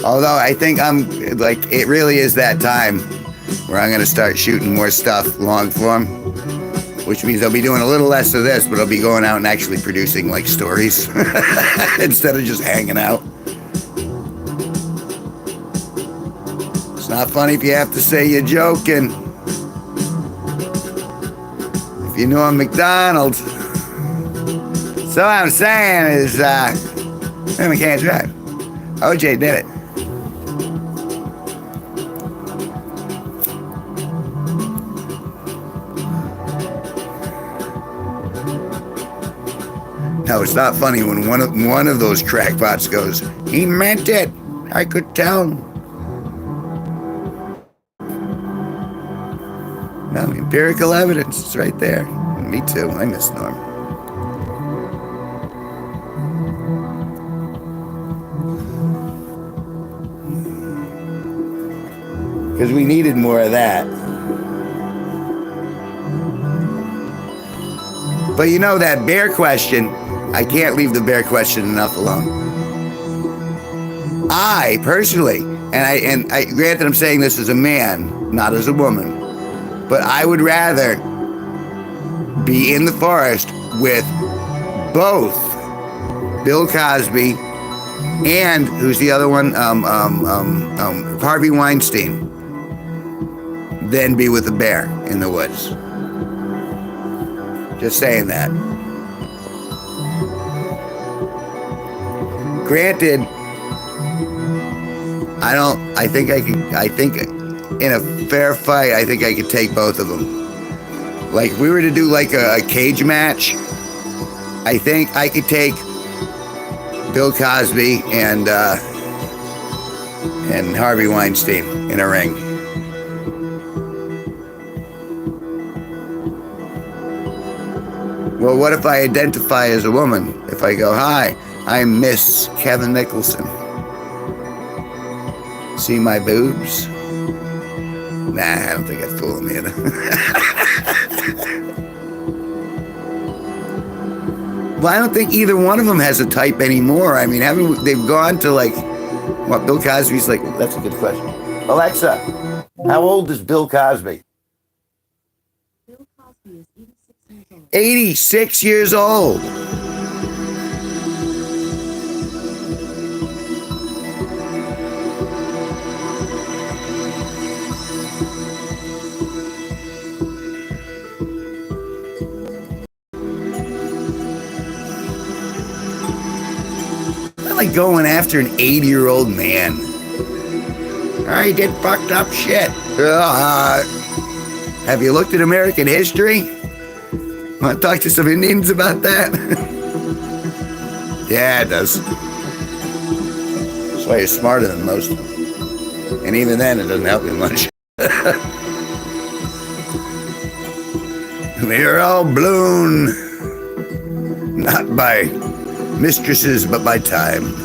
Although I think it really is that time where I'm going to start shooting more stuff long form, which means I'll be doing a little less of this, but I'll be going out and actually producing stories instead of just hanging out. It's not funny if you have to say you're joking. If you know I'm McDonald's. So what I'm saying is, I can't drive. OJ did it. No, it's not funny when one of those crackpots goes, he meant it. I could tell. No, empirical evidence is right there. Me too. I miss Norm. Because we needed more of that. But that bear question, I can't leave the bear question enough alone. I personally, and I granted I'm saying this as a man, not as a woman, but I would rather be in the forest with both Bill Cosby and who's the other one, Harvey Weinstein, than be with a bear in the woods. Just saying that. Granted, I think in a fair fight, I think I could take both of them. If we were to do a cage match, I think I could take Bill Cosby and Harvey Weinstein in a ring. Well, what if I identify as a woman? If I go, hi, I'm Miss Kevin Nicholson. See my boobs? Nah, I don't think I'd fool him either. Well, I don't think either one of them has a type anymore. I mean, they've gone to what Bill Cosby's like? That's a good question. Alexa, how old is Bill Cosby? Bill Cosby is 86 years old. 86 years old. I like going after an 80-year-old man. I did fucked up shit. Have you looked at American history? Want to talk to some Indians about that? Yeah, it does. That's why you're smarter than most. And even then, it doesn't help you much. We're all blown, not by mistresses, but by time.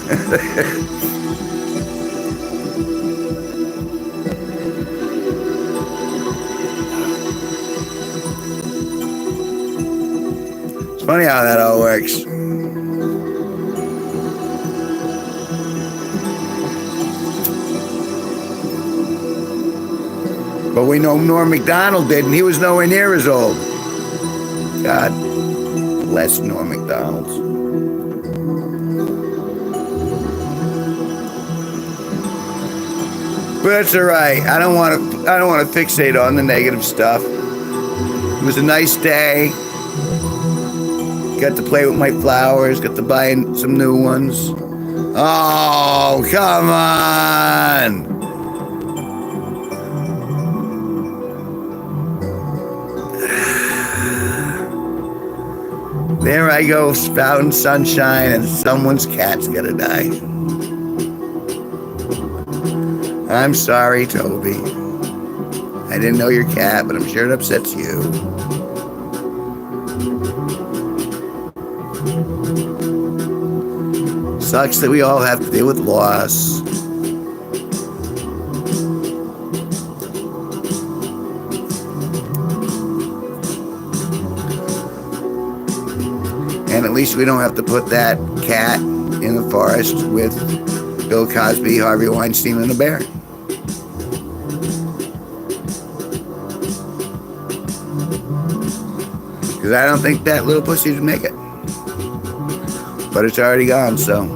It's funny how that all works. But we know Norm Macdonald did, and he was nowhere near as old. God bless Norm Macdonald. But that's all right. I don't want to fixate on the negative stuff. It was a nice day. Got to play with my flowers. Got to buy some new ones. Oh, come on! There I go, spouting sunshine, and someone's cat's gonna die. I'm sorry, Toby. I didn't know your cat, but I'm sure it upsets you. Sucks that we all have to deal with loss. And at least we don't have to put that cat in the forest with Bill Cosby, Harvey Weinstein, and a bear. Because I don't think that little pussy would make it. But it's already gone, so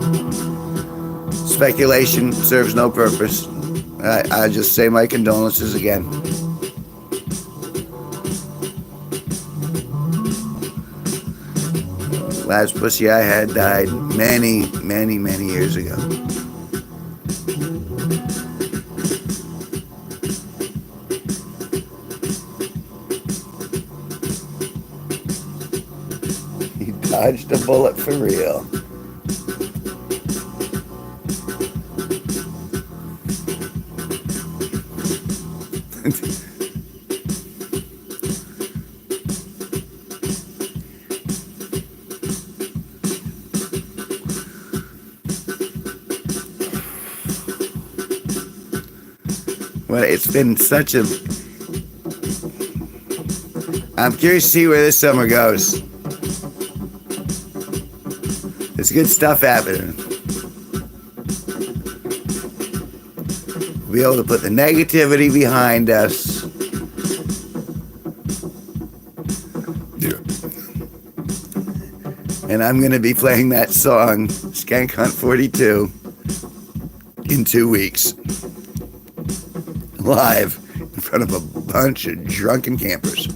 speculation serves no purpose. I just say my condolences again. Last pussy I had died many, many, many years ago. He dodged a bullet for real. Well, it's been such a... I'm curious to see where this summer goes. There's good stuff happening. We'll be able to put the negativity behind us. Yeah. And I'm going to be playing that song, Skank Hunt 42, in 2 weeks. Live in front of a bunch of drunken campers.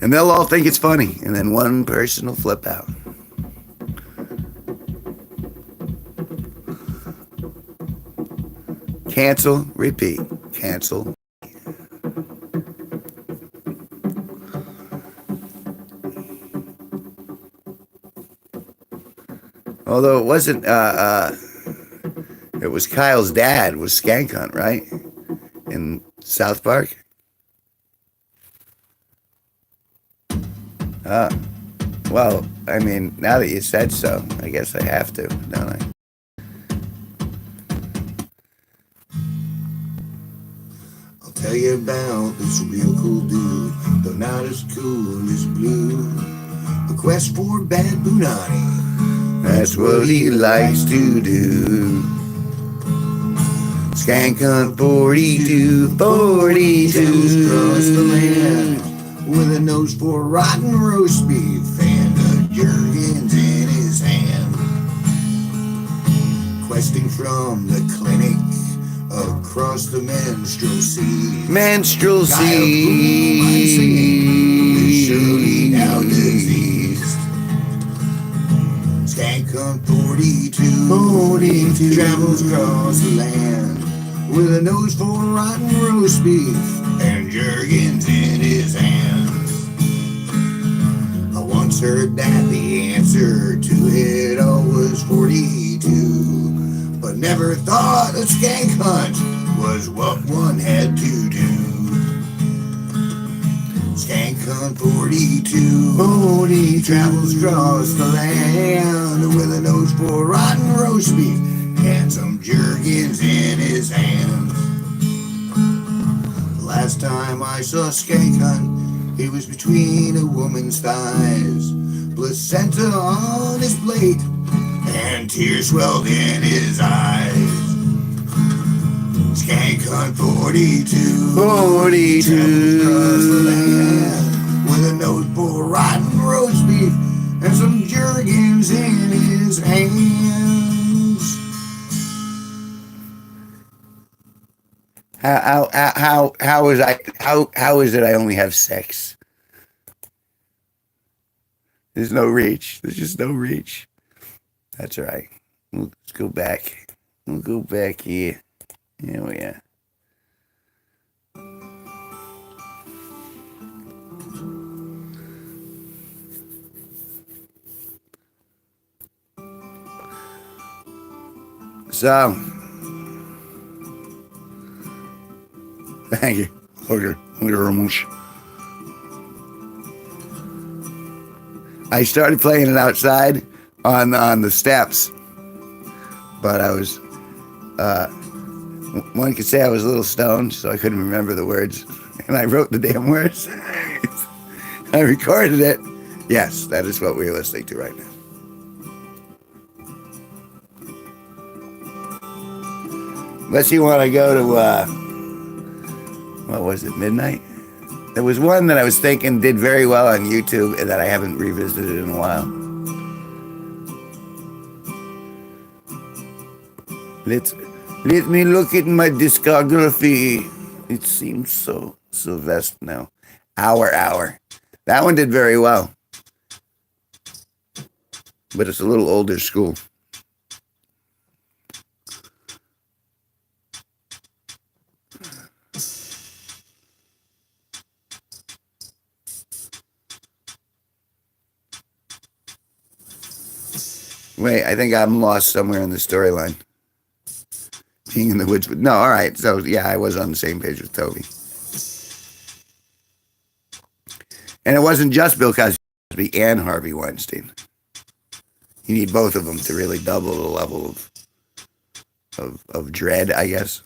And they'll all think it's funny, and then one person will flip out. Cancel, repeat. Cancel. Although it wasn't, it was Kyle's dad was Skank Hunt, right? In South Park? Well, I mean, now that you said so, I guess I have to, don't I? I'll tell you about this real cool dude, though not as cool as Blue. A quest for bad Bunani. That's what he likes to do. Skank hunt 42, 42. Across the land with a nose for rotten roast beef and a Jergens in his hand. Questing from the clinic across the menstrual sea. Menstrual sea. Surely now diseased. Skank hunt 42, 42. travels across the land with a nose for rotten roast beef and Jergens in his hands. I once heard that the answer to it all was 42, but never thought a skank hunt was what one had to do. Skank hunt 42, 42. travels across the land with a nose for rotten roast beef and some Jergens in his hands. Last time I saw Skank hunt, he was between a woman's thighs, placenta on his plate, and tears swelled in his eyes. Skank hunt 42, 42. across the land with a nose for rotten roast beef and some Jergens in his hands. How is it I only have 6? There's no reach. There's just no reach. That's all right. Let's go back. We'll go back here. Here we are. So, thank you. Thank you very much. I started playing it outside on the steps, but I was, one could say I was a little stoned, so I couldn't remember the words, and I wrote the damn words. I recorded it. Yes, that is what we're listening to right now. Unless you want to go to, what was it, midnight? There was one that I was thinking did very well on YouTube and that I haven't revisited in a while. Let me look at my discography. It seems so vast now. Hour. That one did very well. But it's a little older school. Wait, I think I'm lost somewhere in the storyline. Being in the woods. No, all right. So, yeah, I was on the same page with Toby. And it wasn't just Bill Cosby and Harvey Weinstein. You need both of them to really double the level of dread, I guess.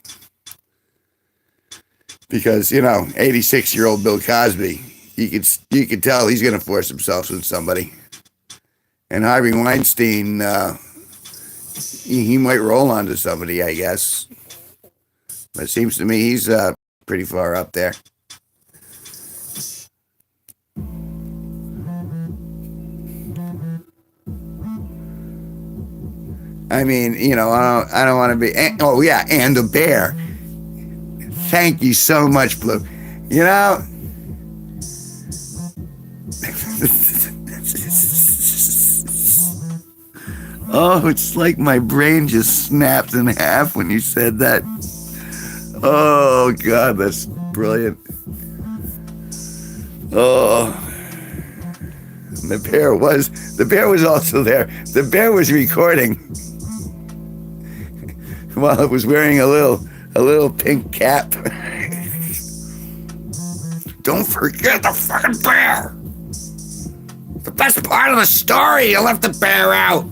Because, 86-year-old Bill Cosby, you could tell he's going to force himself with somebody. And Harvey Weinstein, he might roll onto somebody, I guess. But it seems to me he's pretty far up there. I mean, I don't want to be... and the bear. Thank you so much, Blue. Oh, it's like my brain just snapped in half when you said that. Oh, God, that's brilliant. Oh. The bear was also there. The bear was recording while it was wearing a little pink cap. Don't forget the fucking bear. The best part of the story, you left the bear out.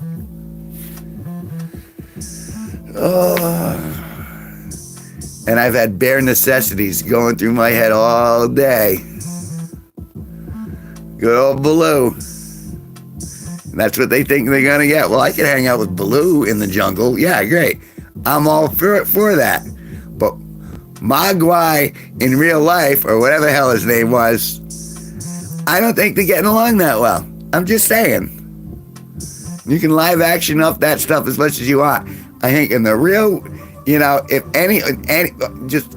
Oh. And I've had bare necessities going through my head all day. Good old Baloo. And that's what they think they're gonna get. Well, I can hang out with Baloo in the jungle. Yeah, great. I'm all for that. Mogwai in real life, or whatever the hell his name was, I don't think they're getting along that well. I'm just saying. You can live action up that stuff as much as you want. I think in the real, if any, just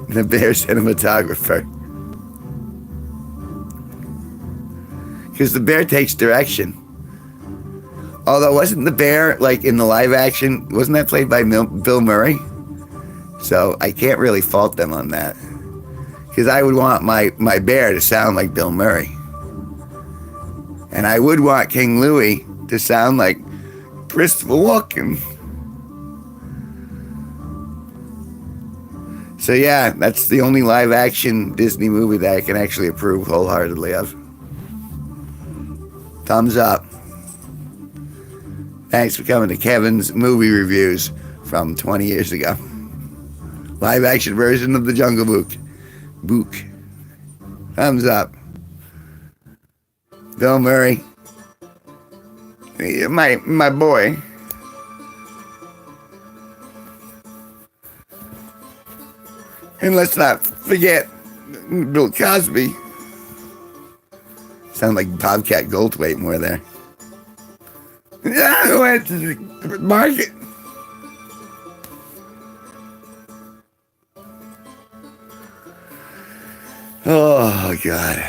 the Bear cinematographer. Because the Bear takes direction. Although, wasn't the Bear, like, in the live action, wasn't that played by Bill Murray? So I can't really fault them on that. Because I would want my bear to sound like Bill Murray. And I would want King Louie to sound like Christopher Walken. So yeah, that's the only live action Disney movie that I can actually approve wholeheartedly of. Thumbs up. Thanks for coming to Kevin's movie reviews from 20 years ago. Live action version of The Jungle Book. Thumbs up. Bill Murray. My boy. And let's not forget Bill Cosby. Sound like Bobcat Goldthwait more there. I went to the market. Oh, God.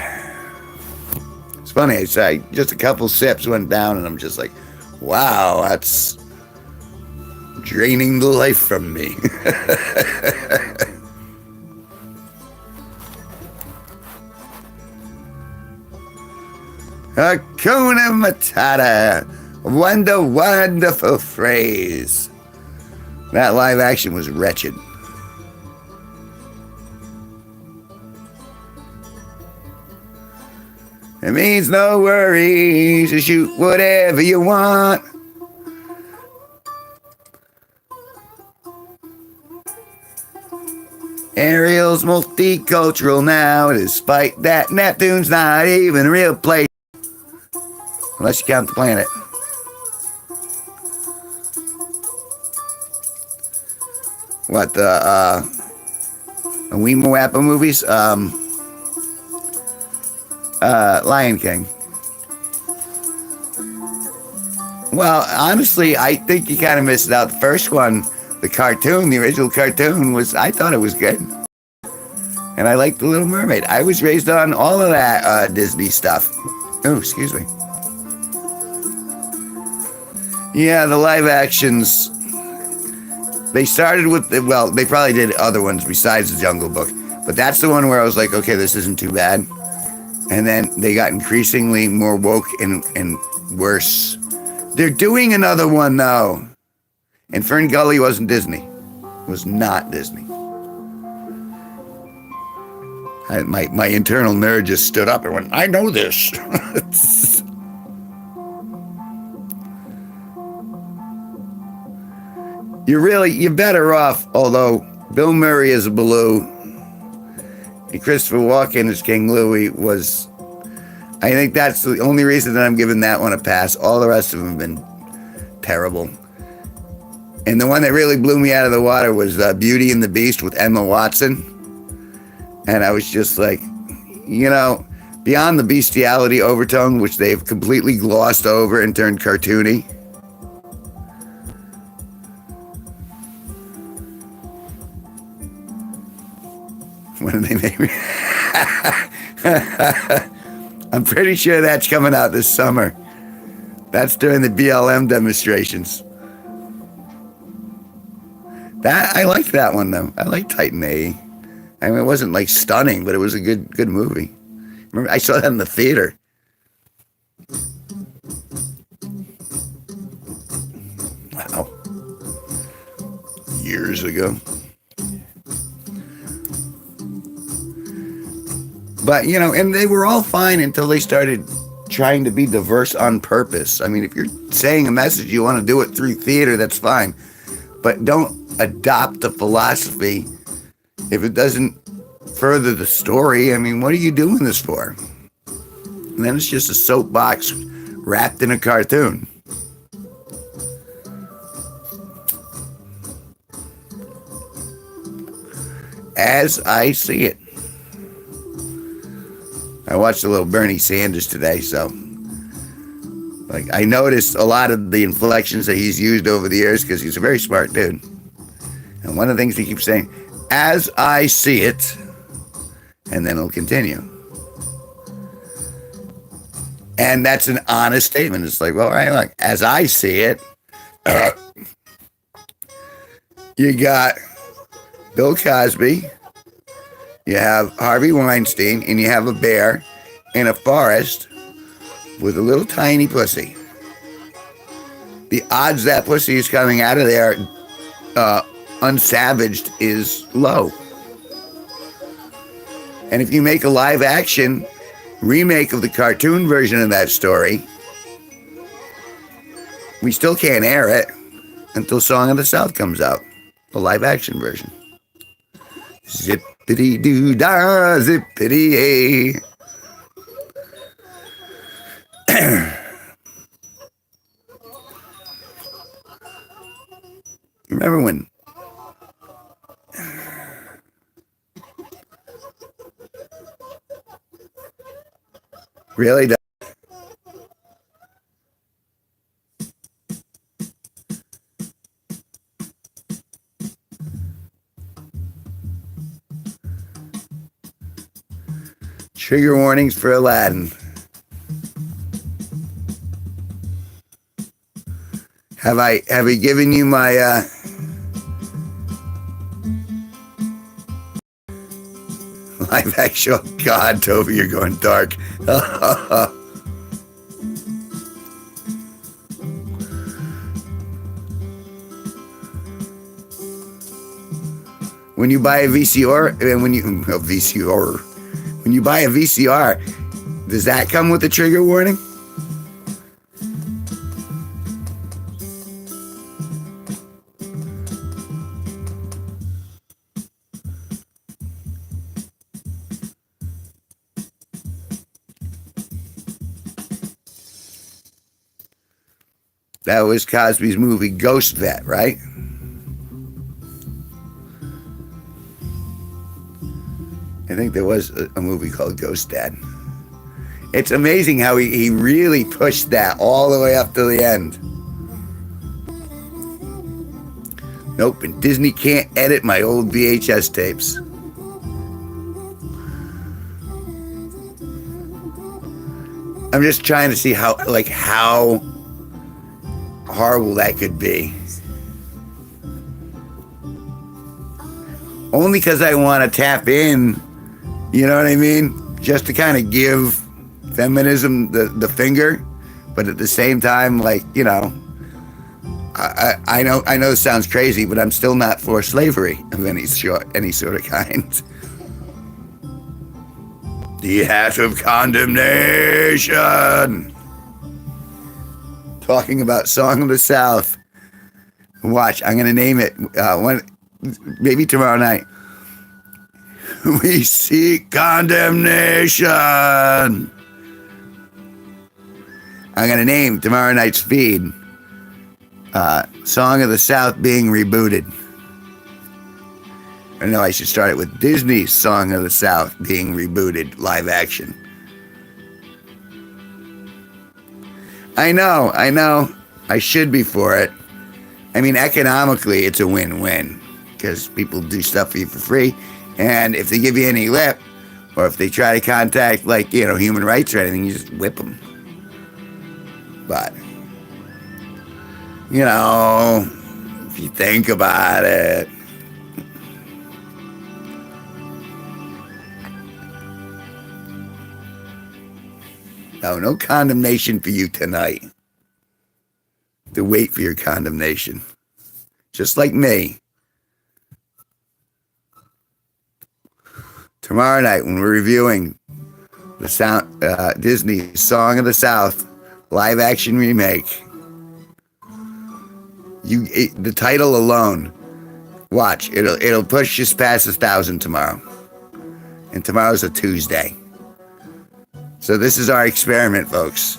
It's funny, it's like just a couple sips went down and I'm just like, wow, that's draining the life from me. Hakuna Matata. Wonderful phrase. That live action was wretched. It means no worries, to shoot whatever you want. Ariel's multicultural now, despite that Neptune's not even a real place. Unless you count the planet. What, the Weemawappa movies? Lion King. Well, honestly, I think you kind of missed out. The first one, the cartoon, the original cartoon, I thought it was good. And I liked The Little Mermaid. I was raised on all of that Disney stuff. Oh, excuse me. Yeah, the live actions, they started with, they probably did other ones besides The Jungle Book. But that's the one where I was like, okay, this isn't too bad. And then they got increasingly more woke and worse. They're doing another one, though. And Fern Gully wasn't Disney. It was not Disney. My internal nerd just stood up and went, I know this. You're better off, although Bill Murray is a Baloo and Christopher Walken as King Louie I think that's the only reason that I'm giving that one a pass. All the rest of them have been terrible. And the one that really blew me out of the water was Beauty and the Beast with Emma Watson. And I was just like, beyond the bestiality overtone, which they've completely glossed over and turned cartoony. When did they make me? I'm pretty sure that's coming out this summer. That's during the BLM demonstrations. I liked that one, though. I liked Titan A. I mean, it wasn't like stunning, but it was a good movie. Remember, I saw that in the theater. Wow. Years ago. But, and they were all fine until they started trying to be diverse on purpose. I mean, if you're saying a message, you want to do it through theater, that's fine. But don't adopt a philosophy if it doesn't further the story. I mean, what are you doing this for? And then it's just a soapbox wrapped in a cartoon. as I see it. I watched a little Bernie Sanders today, so like I noticed a lot of the inflections that he's used over the years because he's a very smart dude. And one of the things he keeps saying, as I see it, and then he'll continue. And that's an honest statement. It's like, well, right, like as I see it, you got Bill Cosby, you have Harvey Weinstein, and you have a bear in a forest with a little tiny pussy. The odds that pussy is coming out of there unsavaged is low. And if you make a live action remake of the cartoon version of that story, we still can't air it until Song of the South comes out, the live action version. Zippity doo dah, zippity a. Remember when really trigger warnings for Aladdin. Have I given you my live action? Oh God, Toby, you're going dark. When you buy a VCR, and when you buy a VCR, does that come with a trigger warning? That was Cosby's movie Ghost Vet, right? I think there was a movie called Ghost Dad. It's amazing how he really pushed that all the way up to the end. Nope, and Disney can't edit my old VHS tapes. I'm just trying to see how horrible that could be. Only because I want to tap in, you know what I mean? Just to kind of give feminism the finger, but at the same time, like, you know, I know this sounds crazy, but I'm still not for slavery of any sort of kind. The hat of condemnation. Talking about Song of the South. Watch, I'm gonna name it maybe tomorrow night. We seek condemnation. I'm gonna name tomorrow night's feed Song of the South being rebooted. I know I should start it with Disney's Song of the South being rebooted live action. I know. I should be for it. I mean, economically, it's a win-win because people do stuff for you for free. And if they give you any lip, or if they try to contact, like, you know, human rights or anything, you just whip them. But, you know, if you think about it, no condemnation for you tonight. To wait for your condemnation. Just like me. Tomorrow night when we're reviewing the Disney Song of the South live action remake, the title alone, watch, it'll push just past 1,000 tomorrow. And tomorrow's a Tuesday. So this is our experiment, folks.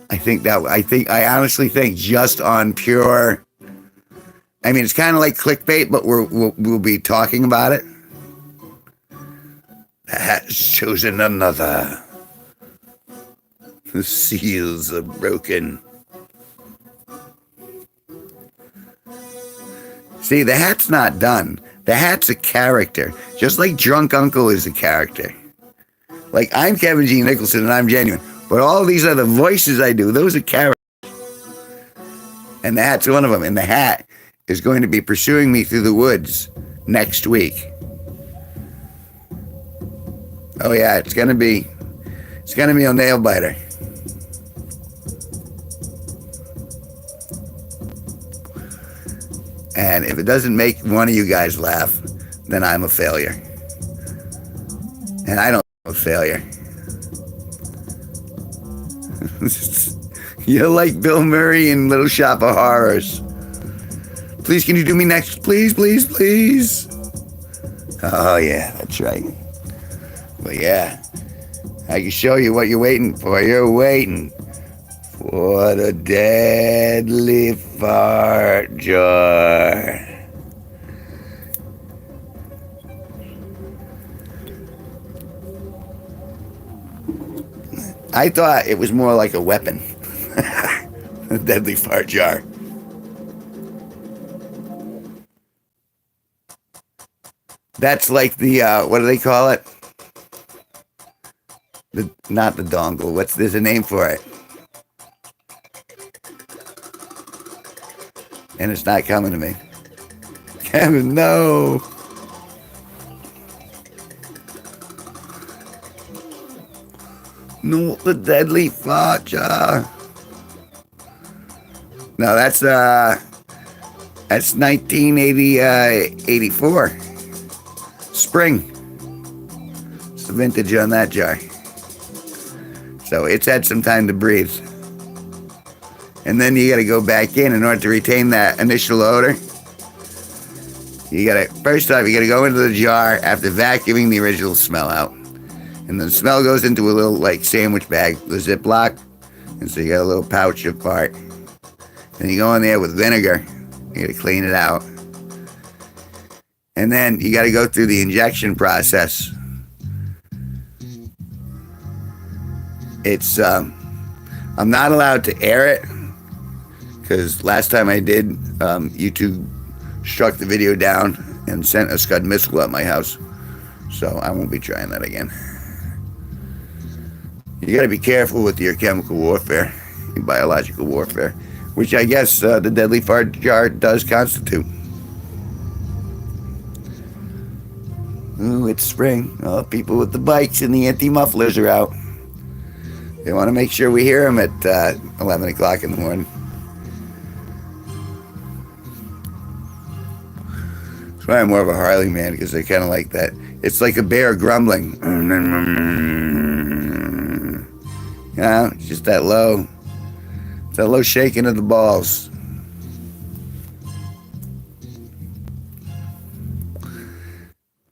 I honestly think just on pure I mean, it's kind of like clickbait, but we'll be talking about it. The hat's chosen another. The seals are broken. See, the hat's not done. The hat's a character, just like Drunk Uncle is a character. Like, I'm Kevin G Nicholson and I'm genuine, but all these other voices I do, those are characters. And the hat's one of them. And the hat is going to be pursuing me through the woods next week. Oh yeah, it's gonna be a nail biter. And if it doesn't make one of you guys laugh, then I'm a failure. And I don't am a failure. You're like Bill Murray in Little Shop of Horrors. Please, can you do me next? Please, please, please. Oh yeah, that's right. But yeah, I can show you what you're waiting for. You're waiting for the deadly fart jar. I thought it was more like a weapon. A deadly fart jar. That's like the, what do they call it? Not the dongle. There's a name for it. And it's not coming to me. Kevin, no. No, the deadly fart jar. No, that's 1984. Spring. It's the vintage on that jar. So it's had some time to breathe. And then you got to go back in order to retain that initial odor. First off, you got to go into the jar after vacuuming the original smell out. And the smell goes into a little like sandwich bag, the Ziploc. And so you got a little pouch of fart. Then you go in there with vinegar. You got to clean it out. And then you got to go through the injection process. It's, I'm not allowed to air it because last time I did, YouTube struck the video down and sent a Scud missile at my house. So I won't be trying that again. You got to be careful with your chemical warfare, your biological warfare, which I guess the deadly fart jar does constitute. Ooh, it's spring. Oh, people with the bikes and the anti-mufflers are out. They want to make sure we hear them at 11 o'clock in the morning. That's why I'm more of a Harley man, because they're kind of like that. It's like a bear grumbling. You know, it's just that low. It's that low shaking of the balls.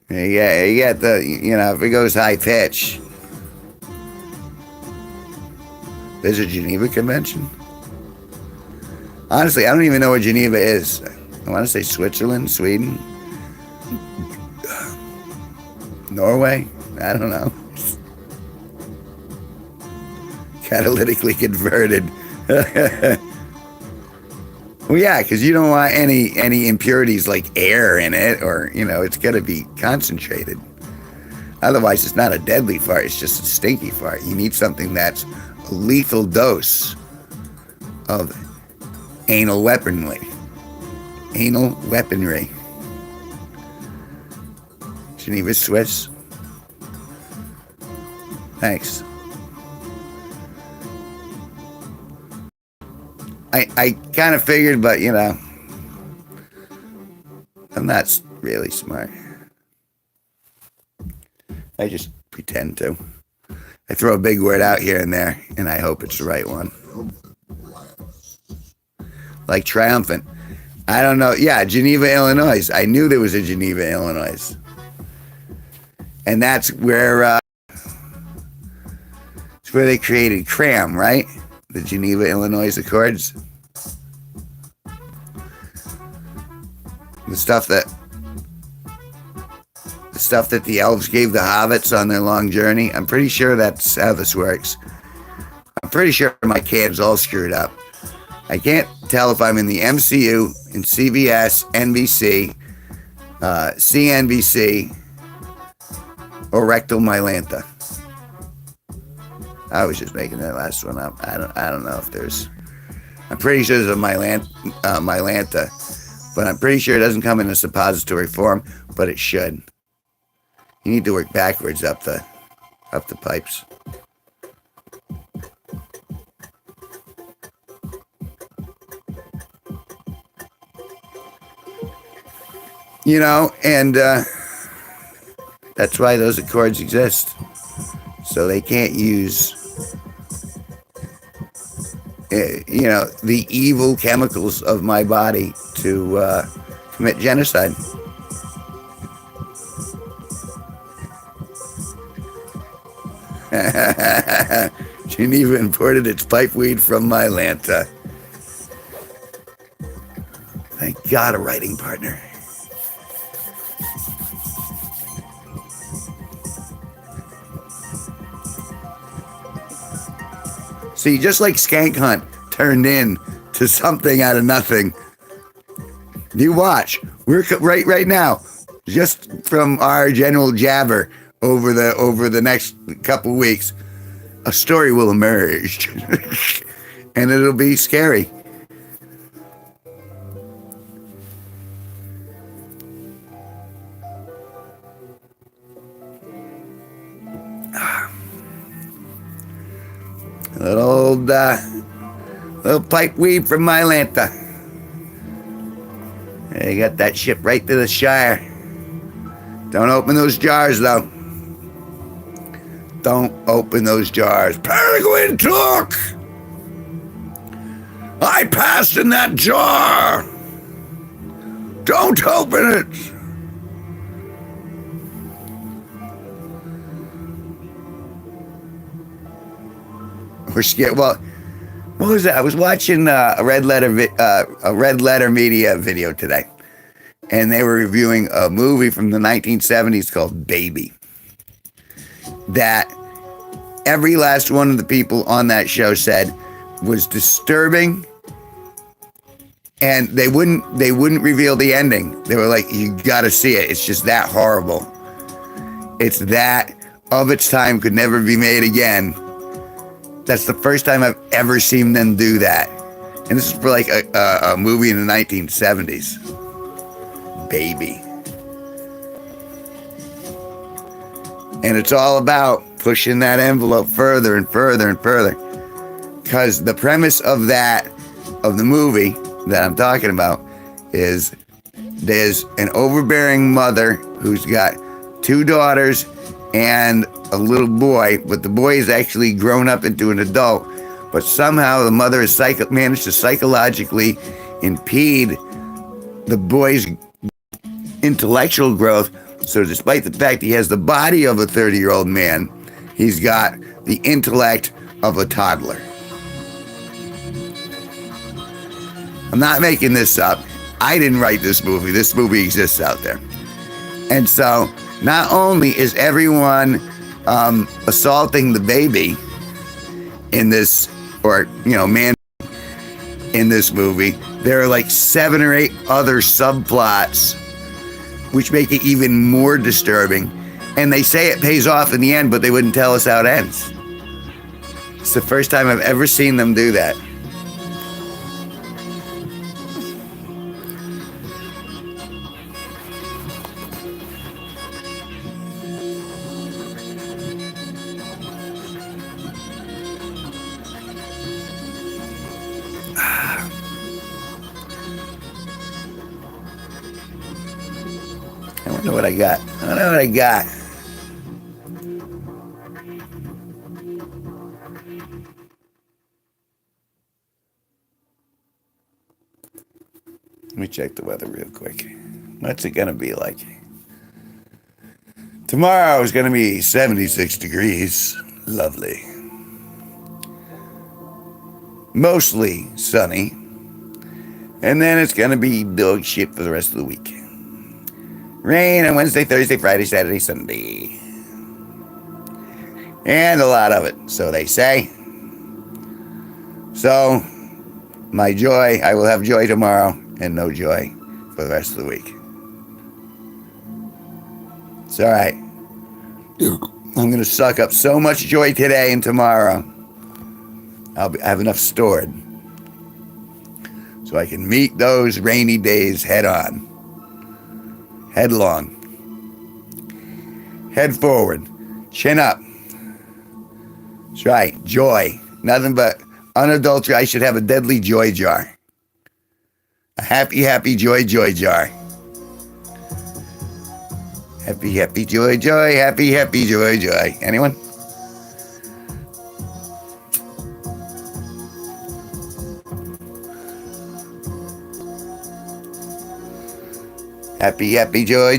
Yeah, you get the, you know, if it goes high pitch. There's a Geneva Convention? Honestly, I don't even know what Geneva is. I want to say Switzerland, Sweden, Norway. I don't know. Catalytically converted. Well, yeah, because you don't want any impurities like air in it, or, you know, it's got to be concentrated. Otherwise, it's not a deadly fart. It's just a stinky fart. You need something that's a lethal dose of anal weaponry. Anal weaponry. Geneva, Swiss. Thanks. I kind of figured, but, you know, I'm not really smart. I just pretend to. I throw a big word out here and there, and I hope it's the right one. Like triumphant. I don't know. Yeah, Geneva, Illinois. I knew there was a Geneva, Illinois. And that's where it's where they created CRAM, right? The Geneva, Illinois Accords. The stuff that the elves gave the hobbits on their long journey. I'm pretty sure that's how this works. I'm pretty sure my can's all screwed up. I can't tell if I'm in the MCU, in CBS, NBC, CNBC, or Rectal Mylantha. I was just making that last one up. I don't know if there's. I'm pretty sure there's a Mylantha, but I'm pretty sure it doesn't come in a suppository form, but it should. You need to work backwards up the pipes. You know, and that's why those accords exist. So they can't use, the evil chemicals of my body to commit genocide. Geneva imported its pipeweed from Mylanta. Thank God, a writing partner. See, just like Skank Hunt turned in to something out of nothing. You watch. We're right now, just from our general jabber over the next couple weeks, a story will emerge, and it'll be scary. Little pipe weed from Mylanta. They got that ship right to the Shire. Don't open those jars, though. Don't open those jars. Peregrine took! I passed in that jar! Don't open it! We're scared. Well, what was that? I was watching a Red Letter Media video today, and they were reviewing a movie from the 1970s called Baby. That every last one of the people on that show said was disturbing, and they wouldn't reveal the ending. They were like, "You got to see it. It's just that horrible. It's that of its time, could never be made again." That's the first time I've ever seen them do that. And this is for like a movie in the 1970s. Baby. And it's all about pushing that envelope further and further and further. Because the premise of the movie that I'm talking about is there's an overbearing mother who's got 2 daughters and a little boy, but the boy is actually grown up into an adult, but somehow the mother has managed to psychologically impede the boy's intellectual growth. So despite the fact he has the body of a 30-year-old man, he's got the intellect of a toddler. I'm not making this up. I didn't write this movie. This movie exists out there. And so not only is everyone assaulting the baby in this, or, man in this movie, there are like 7 or 8 other subplots which make it even more disturbing. And they say it pays off in the end, but they wouldn't tell us how it ends. It's the first time I've ever seen them do that. I don't know what I got. Let me check the weather real quick. What's it going to be like? Tomorrow is going to be 76 degrees. Lovely. Mostly sunny. And then it's going to be dog shit for the rest of the week. Rain on Wednesday, Thursday, Friday, Saturday, Sunday. And a lot of it, so they say. So, my joy, I will have joy tomorrow and no joy for the rest of the week. It's all right. I'm going to suck up so much joy today and tomorrow. I'll have enough stored so I can meet those rainy days head on, headlong, head forward, chin up. That's right, joy. Nothing but unadulterated. I should have a deadly joy jar. A happy, happy joy jar. Happy, happy joy, happy, happy joy. Anyone? Happy, happy joy.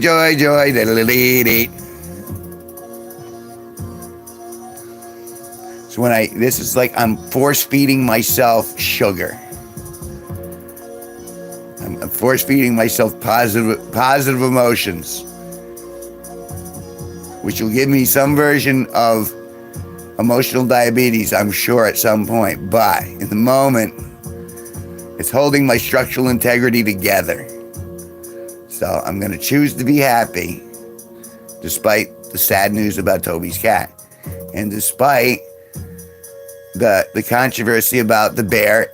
So this is like I'm force feeding myself sugar. I'm force feeding myself positive emotions, which will give me some version of emotional diabetes, I'm sure, at some point. But in the moment, it's holding my structural integrity together. So I'm going to choose to be happy, despite the sad news about Toby's cat, and despite the controversy about the bear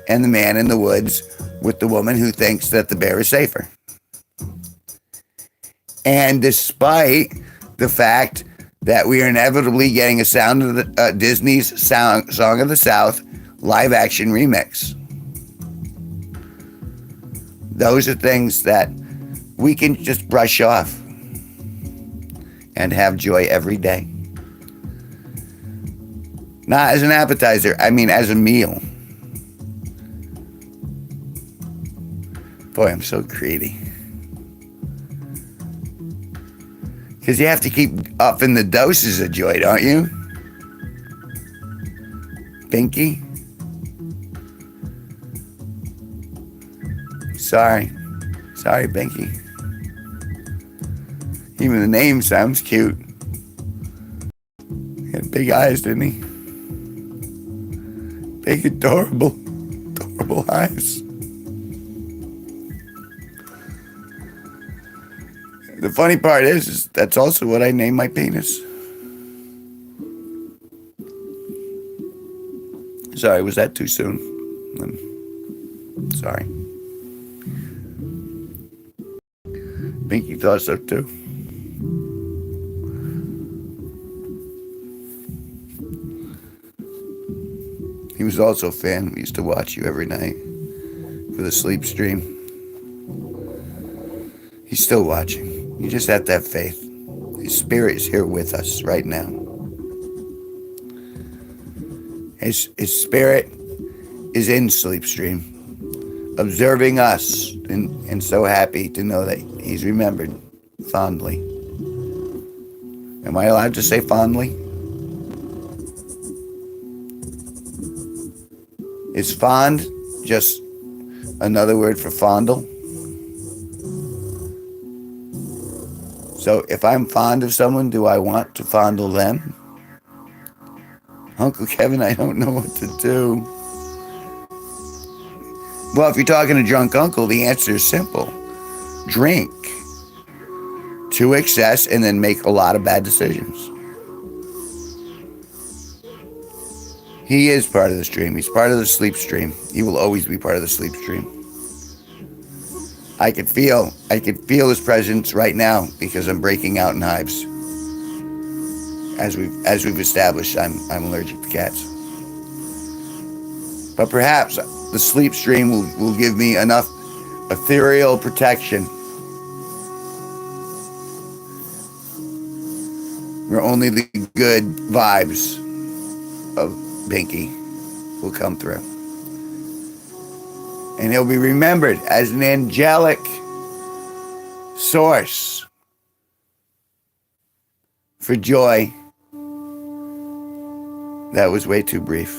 and the man in the woods with the woman who thinks that the bear is safer. And despite the fact that we are inevitably getting a Sound of the Disney's Song of the South live action remix. Those are things that we can just brush off and have joy every day. Not as an appetizer, I mean as a meal. Boy, I'm so greedy. Because you have to keep upping the doses of joy, don't you? Pinky? Sorry, Pinky. Even the name sounds cute. He had big eyes, didn't he? Big, adorable eyes. The funny part is that's also what I named my penis. Sorry, was that too soon? I'm sorry. Pinky thought so too. He was also a fan. We used to watch you every night for the sleep stream. He's still watching. You just have to have faith. His spirit is here with us right now. His spirit is in Sleepstream, observing us, and so happy to know that he's remembered fondly. Am I allowed to say fondly? Is fond just another word for fondle? So if I'm fond of someone, do I want to fondle them? Uncle Kevin, I don't know what to do. Well, if you're talking to drunk uncle, the answer is simple. Drink to excess and then make a lot of bad decisions. He is part of the stream. He's part of the sleep stream. He will always be part of the sleep stream. I could feel his presence right now because I'm breaking out in hives. As we've established, I'm allergic to cats. But perhaps the sleep stream will give me enough ethereal protection where only the good vibes of Pinky will come through. And he'll be remembered as an angelic source for joy that was way too brief.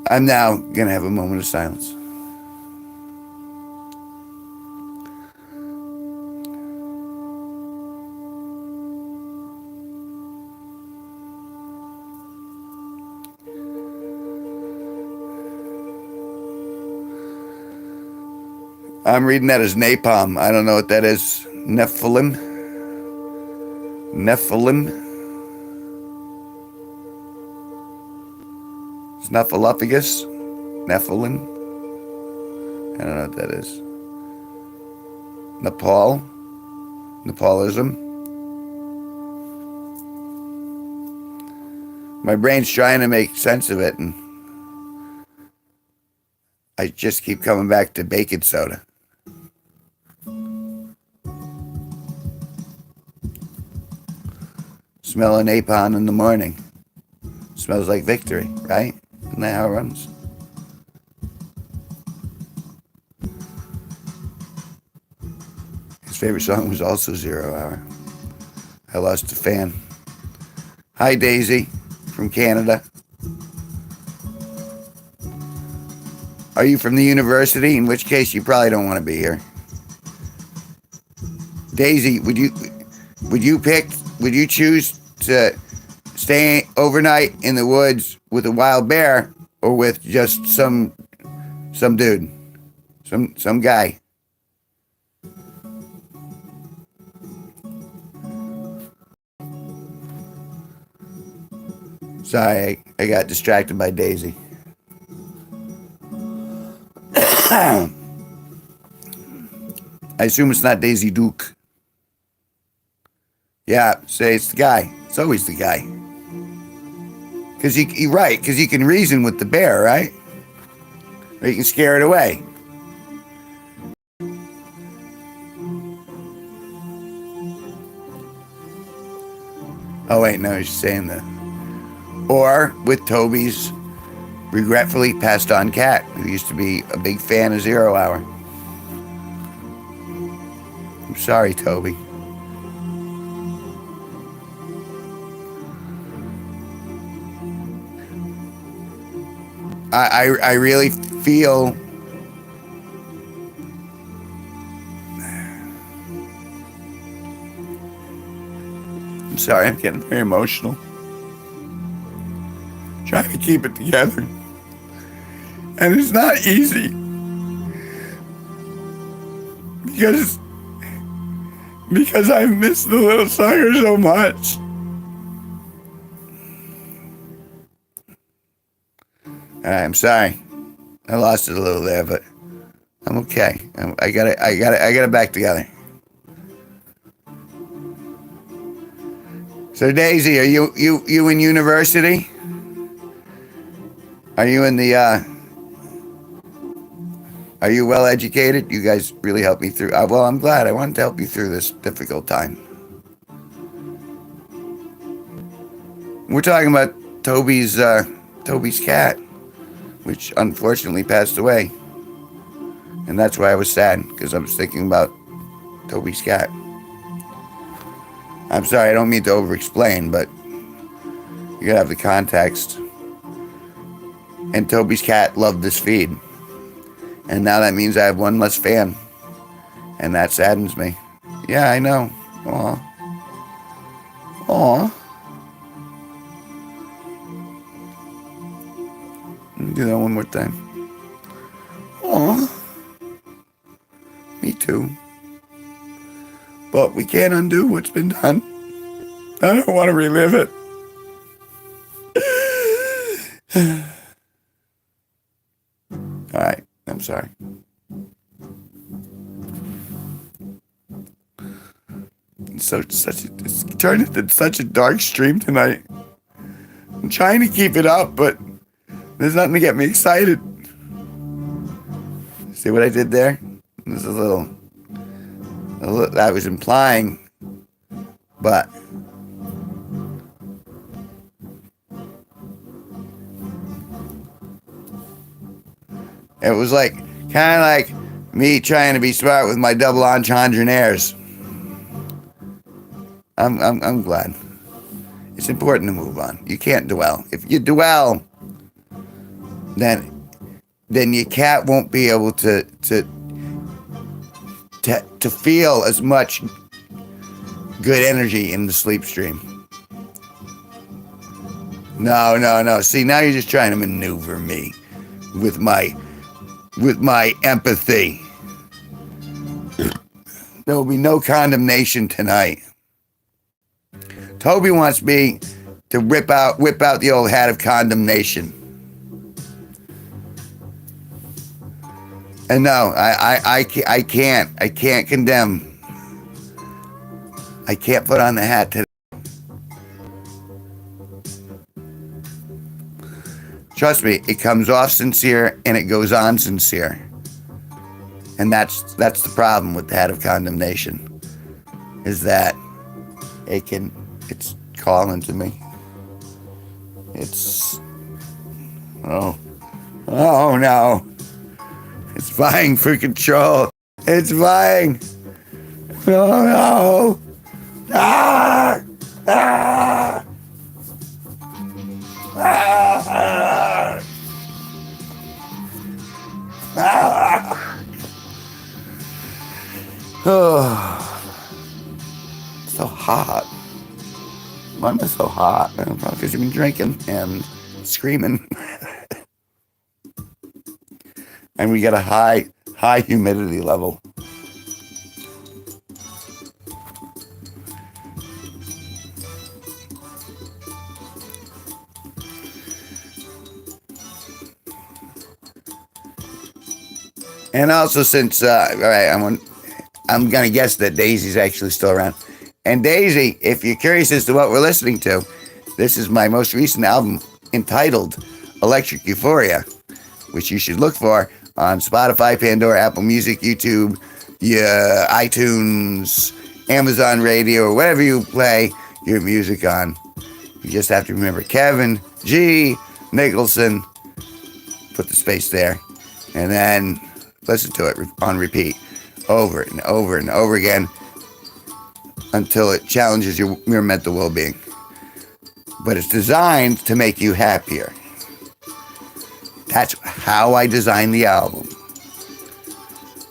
I'm now going to have a moment of silence. I'm reading that as napalm. I don't know what that is. Nephilim? Snuffleupagus? Nephilim? I don't know what that is. Nepal? Nepalism? My brain's trying to make sense of it, and I just keep coming back to baking soda. Smell a napalm in the morning. Smells like victory, right? Isn't that how it runs? His favorite song was also 0 Hour. I lost a fan. Hi, Daisy from Canada. Are you from the university? In which case, you probably don't want to be here. Daisy, would you choose to stay overnight in the woods with a wild bear or with just some dude, some guy? Sorry, I got distracted by Daisy. I assume it's not Daisy Duke. Yeah, say it's the guy. It's always the guy. Because you're right, because you can reason with the bear, right? Or you can scare it away. Oh, wait, no, she's saying that. Or with Toby's regretfully passed on cat, who used to be a big fan of 0 Hour. I'm sorry, Toby. I really feel I'm sorry, I'm getting very emotional. Trying to keep it together. And it's not easy. Because I miss the little sucker so much. I'm sorry. I lost it a little there, but I'm okay. I got it back together. So Daisy, are you in university? Are you in the are you well educated? You guys really helped me through. Well, I'm glad. I wanted to help you through this difficult time. We're talking about Toby's cat, which unfortunately passed away. And that's why I was sad, because I was thinking about Toby's cat. I'm sorry, I don't mean to over-explain, but you gotta have the context. And Toby's cat loved this feed. And now that means I have one less fan. And that saddens me. Yeah, I know. Aw. Do that one more time. Aw. Me too. But we can't undo what's been done. I don't want to relive it. All right, I'm sorry. It's turned into such a dark stream tonight. I'm trying to keep it up, but there's nothing to get me excited. See what I did there? There's a little that was implying, but it was like kind of like me trying to be smart with my double entendres. I'm glad. It's important to move on. You can't dwell. If you dwell, then your cat won't be able to feel as much good energy in the sleep stream. No. See, now you're just trying to maneuver me with my empathy. There will be no condemnation tonight. Toby wants me to whip out the old hat of condemnation. And no, I can't condemn. I can't put on the hat today. Trust me, it comes off sincere and it goes on sincere. And that's the problem with the hat of condemnation, is that it's calling to me. It's oh no. It's vying for control. It's vying. Oh no. Ah! Ah! Ah! Ah! Oh, so hot. Why am I so hot? Probably because you've been drinking and screaming. And we got a high humidity level. And also, since all right, I'm gonna guess that Daisy's actually still around. And Daisy, if you're curious as to what we're listening to, this is my most recent album entitled Electric Euphoria, which you should look for on Spotify, Pandora, Apple Music, YouTube, iTunes, Amazon Radio, or whatever you play your music on. You just have to remember Kevin G Nicholson, put the space there, and then listen to it on repeat over and over and over again until it challenges your mental well-being. But it's designed to make you happier. That's how I designed the album.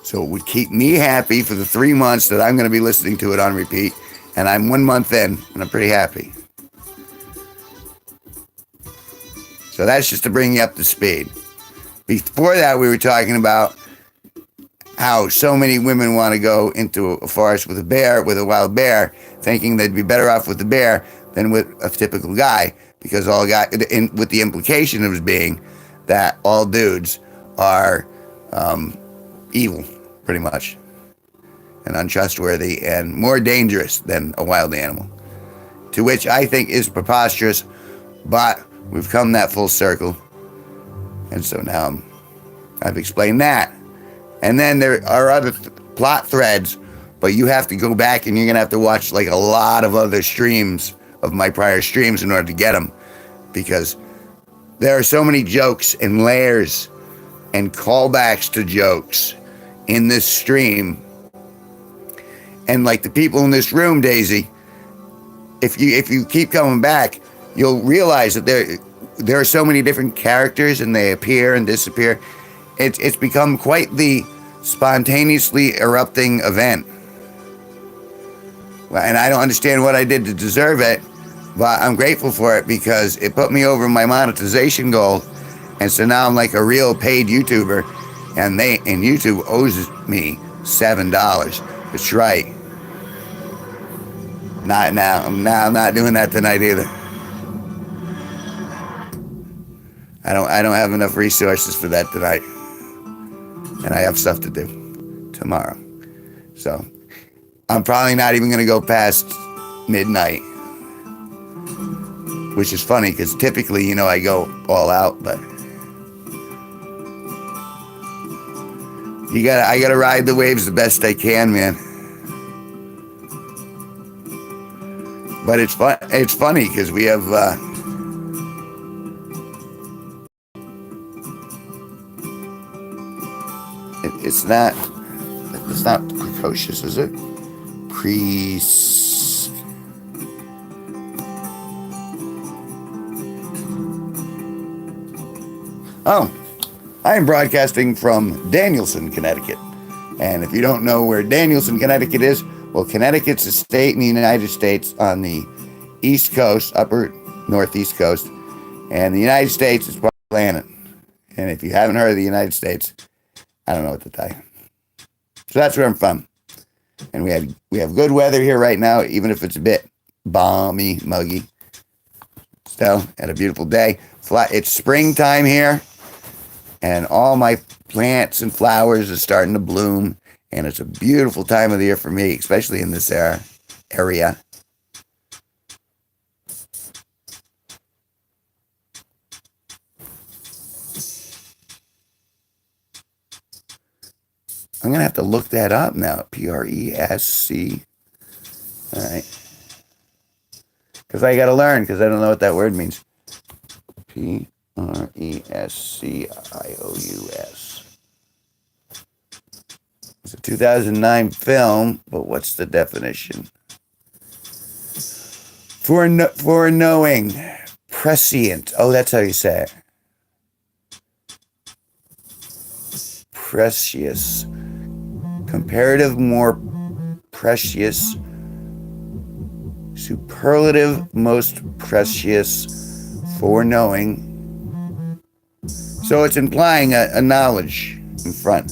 So it would keep me happy for the 3 months that I'm going to be listening to it on repeat. And I'm 1 month in, and I'm pretty happy. So that's just to bring you up to speed. Before that, we were talking about how so many women want to go into a forest with a wild bear, thinking they'd be better off with the bear than with a typical guy, because with the implication of being that all dudes are evil, pretty much, and untrustworthy and more dangerous than a wild animal, to which I think is preposterous, but we've come that full circle, and so now I've explained that. And then there are other plot threads, but you have to go back and you're going to have to watch like a lot of other streams of my prior streams in order to get them, because there are so many jokes and layers and callbacks to jokes in this stream. And like the people in this room, Daisy, if you keep coming back, you'll realize that there are so many different characters and they appear and disappear. It's become quite the spontaneously erupting event. And I don't understand what I did to deserve it, but I'm grateful for it because it put me over my monetization goal. And so now I'm like a real paid YouTuber, and YouTube owes me $7. That's right. Not now. I'm not doing that tonight either. I don't have enough resources for that tonight. And I have stuff to do tomorrow. So I'm probably not even going to go past midnight, which is funny because typically, I go all out, but I gotta ride the waves the best I can, man. But it's funny because we have it's not precocious, is it? Oh, I am broadcasting from Danielson, Connecticut. And if you don't know where Danielson, Connecticut is, well, Connecticut's a state in the United States on the East Coast, upper northeast coast. And the United States is part of the planet. And if you haven't heard of the United States, I don't know what to tell you. So that's where I'm from. And we have good weather here right now, even if it's a bit balmy, muggy. Still, had a beautiful day. It's springtime here. And all my plants and flowers are starting to bloom. And it's a beautiful time of the year for me, especially in this area. I'm going to have to look that up now. P-R-E-S-C. All right. Because I got to learn, because I don't know what that word means. P-R-E-S-C-I-O-U-S. It's a 2009 film, but what's the definition? Foreknowing. Prescient. Oh, that's how you say it. Precious. Comparative, more precious. Superlative, most precious. Foreknowing. So it's implying a knowledge in front.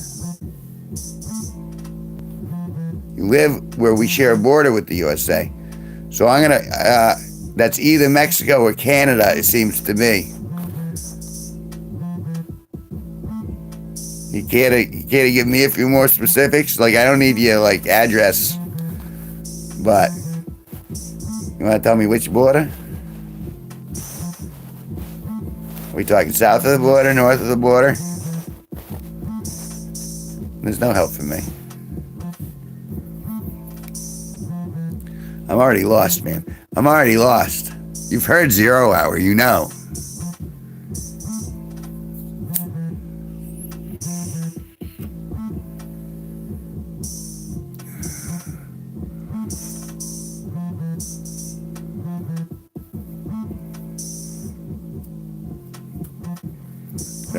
You live where we share a border with the USA. So I'm going to, that's either Mexico or Canada, it seems to me. You can't give me a few more specifics? Like, I don't need your, like, address. But, you want to tell me which border? Are we talking south of the border, north of the border? There's no help for me. I'm already lost, man. I'm already lost. You've heard 0 Hour, you know.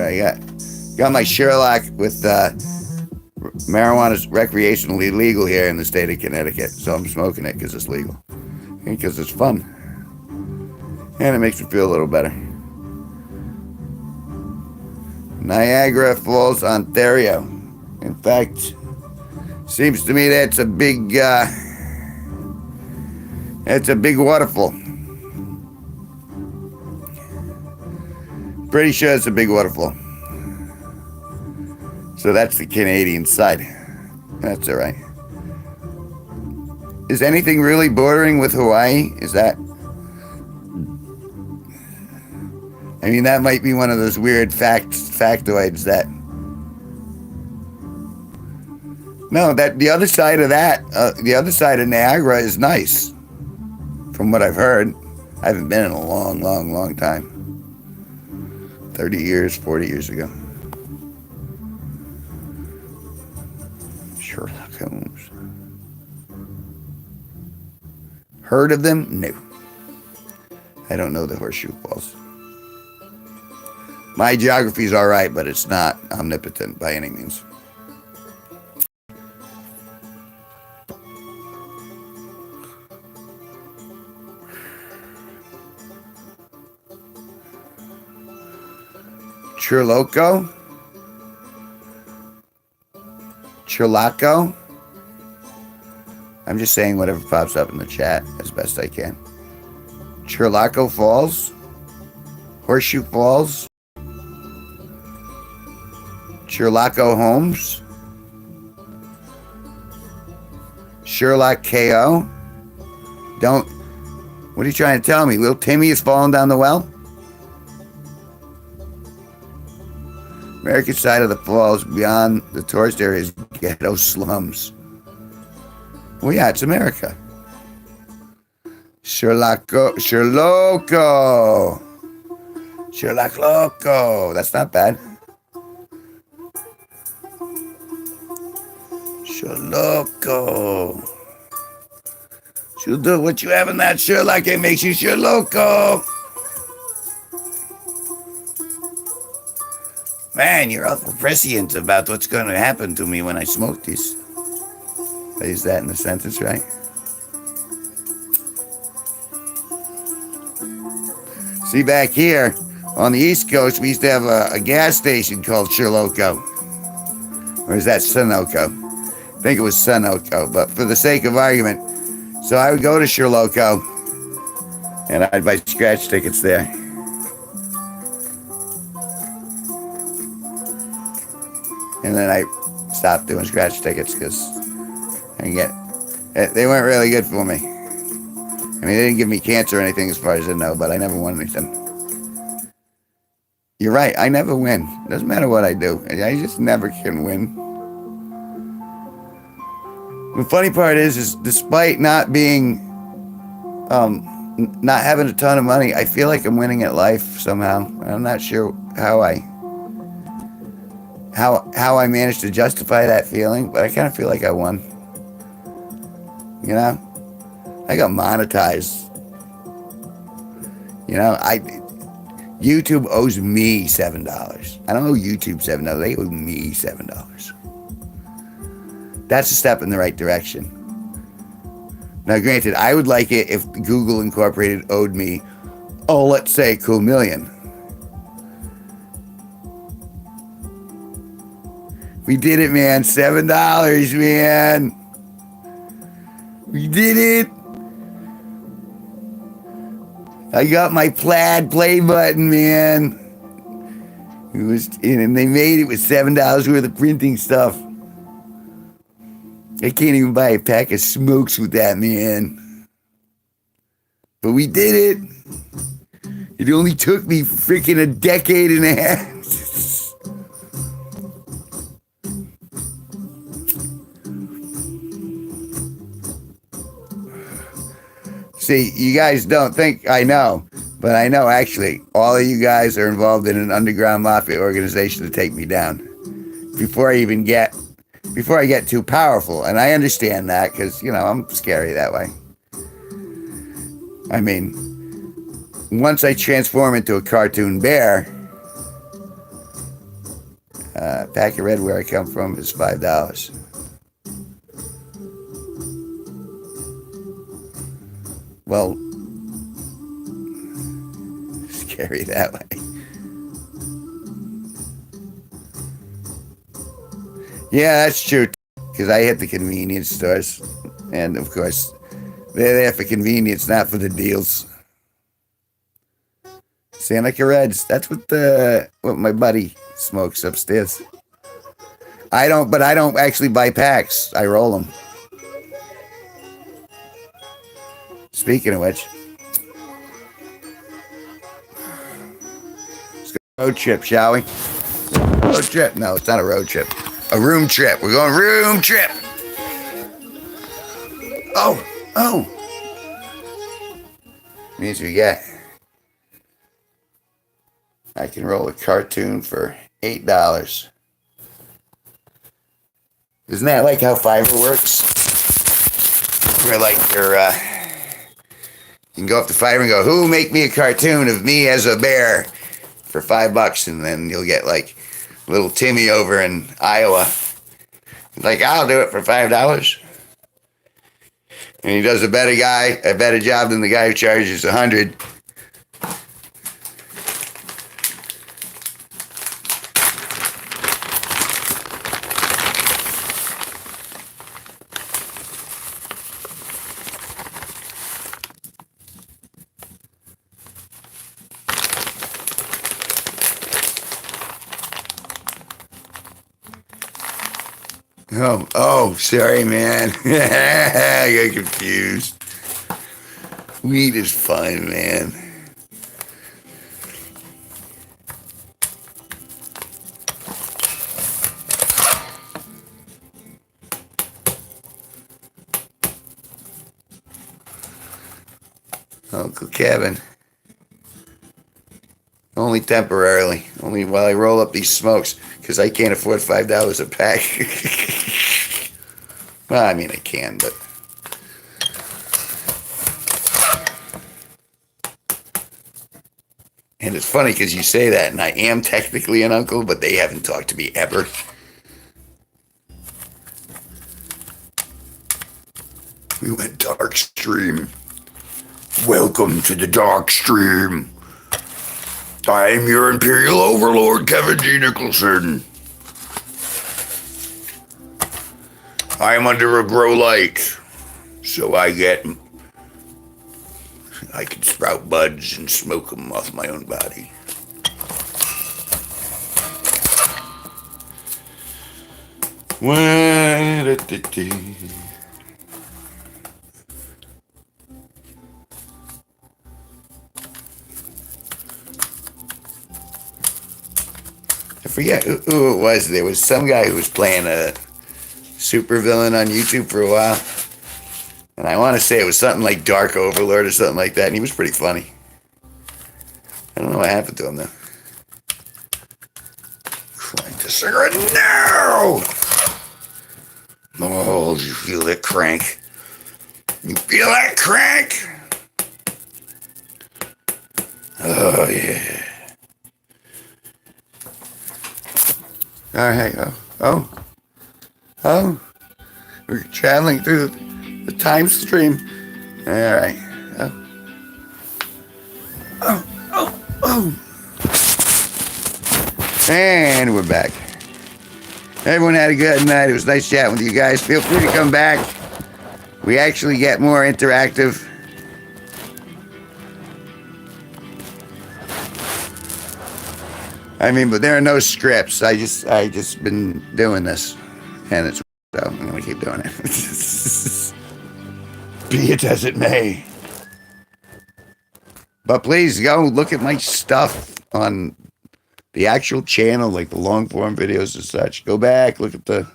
I got my Sherlock with marijuana's recreationally legal here in the state of Connecticut, so I'm smoking it because it's legal and because it's fun, and it makes me feel a little better. Niagara Falls, Ontario. In fact, seems to me that's a big waterfall. Pretty sure it's a big waterfall. So that's the Canadian side. That's all right. Is anything really bordering with Hawaii? Is that? I mean, that might be one of those weird factoids that. No, that the other side of that, the other side of Niagara is nice. From what I've heard, I haven't been in a long time. 30 years, 40 years ago. Sherlock Holmes. Heard of them? No. I don't know the Horseshoe Falls. My geography's all right, but it's not omnipotent by any means. Churloco? Churlaco? I'm just saying whatever pops up in the chat as best I can. Churlaco Falls? Horseshoe Falls? Churlaco Homes? Sherlock KO? Don't... What are you trying to tell me? Little Timmy is falling down the well? American side of the falls beyond the tourist areas, ghetto slums. Well, yeah, it's America. Sherlock Loco. That's not bad. Sherlocko. She'll do what you have in that Sherlock. It makes you Sherlocko. Man, you're awful prescient about what's going to happen to me when I smoke this. Is that in the sentence, right? See, back here on the East Coast, we used to have a gas station called Chirloco. Or is that Sunoco? I think it was Sunoco, but for the sake of argument. So I would go to Chirloco, and I'd buy scratch tickets there. And then I stopped doing scratch tickets because they weren't really good for me. I mean, they didn't give me cancer or anything as far as I know, but I never won anything. You're right, I never win. It doesn't matter what I do. I just never can win. The funny part is despite not being, not having a ton of money, I feel like I'm winning at life somehow. I'm not sure how I managed to justify that feeling, but I kind of feel like I won. You know, I got monetized. You know, YouTube owes me $7. I don't owe YouTube $7. They owe me $7. That's a step in the right direction. Now, granted, I would like it if Google Incorporated owed me, let's say $2 million. We did it, man. $7, man. We did it. I got my plaid play button, man. And they made it with $7 worth of printing stuff. I can't even buy a pack of smokes with that, man. But we did it. It only took me freaking a decade and a half. See, you guys don't think I know, but I know actually all of you guys are involved in an underground mafia organization to take me down before I get too powerful. And I understand that because, you know, I'm scary that way. I mean, once I transform into a cartoon bear, pack of red where I come from is $5. Well, scary that way. Yeah, that's true. Because I hit the convenience stores. And, of course, they're there for convenience, not for the deals. Seneca Reds. That's what my buddy smokes upstairs. I don't actually buy packs. I roll them. Speaking of which, let's go road trip, shall we? Road trip? No, it's not a road trip. A room trip. We're going room trip. Oh. Means we get. I can roll a cartoon for $8. Isn't that like how Fiverr works? Where like you can go up to Fiverr and go, who make me a cartoon of me as a bear for $5, and then you'll get like little Timmy over in Iowa. Like, I'll do it for $5. And he does a better job than the guy who charges $100. Oh, sorry, man. I got confused. Weed is fun, man. Uncle Kevin. Only temporarily. Only while I roll up these smokes, because I can't afford $5 a pack. Well, I mean, I can, but... And it's funny because you say that, and I am technically an uncle, but they haven't talked to me ever. We went dark stream. Welcome to the dark stream. I am your Imperial Overlord, Kevin G Nicholson. I am under a grow light, so I can sprout buds and smoke them off my own body. I forget who it was. There was some guy who was playing a supervillain on YouTube for a while. And I want to say it was something like Dark Overlord or something like that. And he was pretty funny. I don't know what happened to him, though. Crank the cigarette now! Oh, you feel that crank? You feel that crank? Oh, yeah. All right. Oh. We're traveling through the time stream. All right. Oh. And we're back. Everyone had a good night. It was nice chatting with you guys. Feel free to come back. We actually get more interactive. I mean, but there are no scripts. I just been doing this, and it's so I'm gonna keep doing it. Be it as it may. But please go look at my stuff on the actual channel, like the long form videos and such. Go back, look at the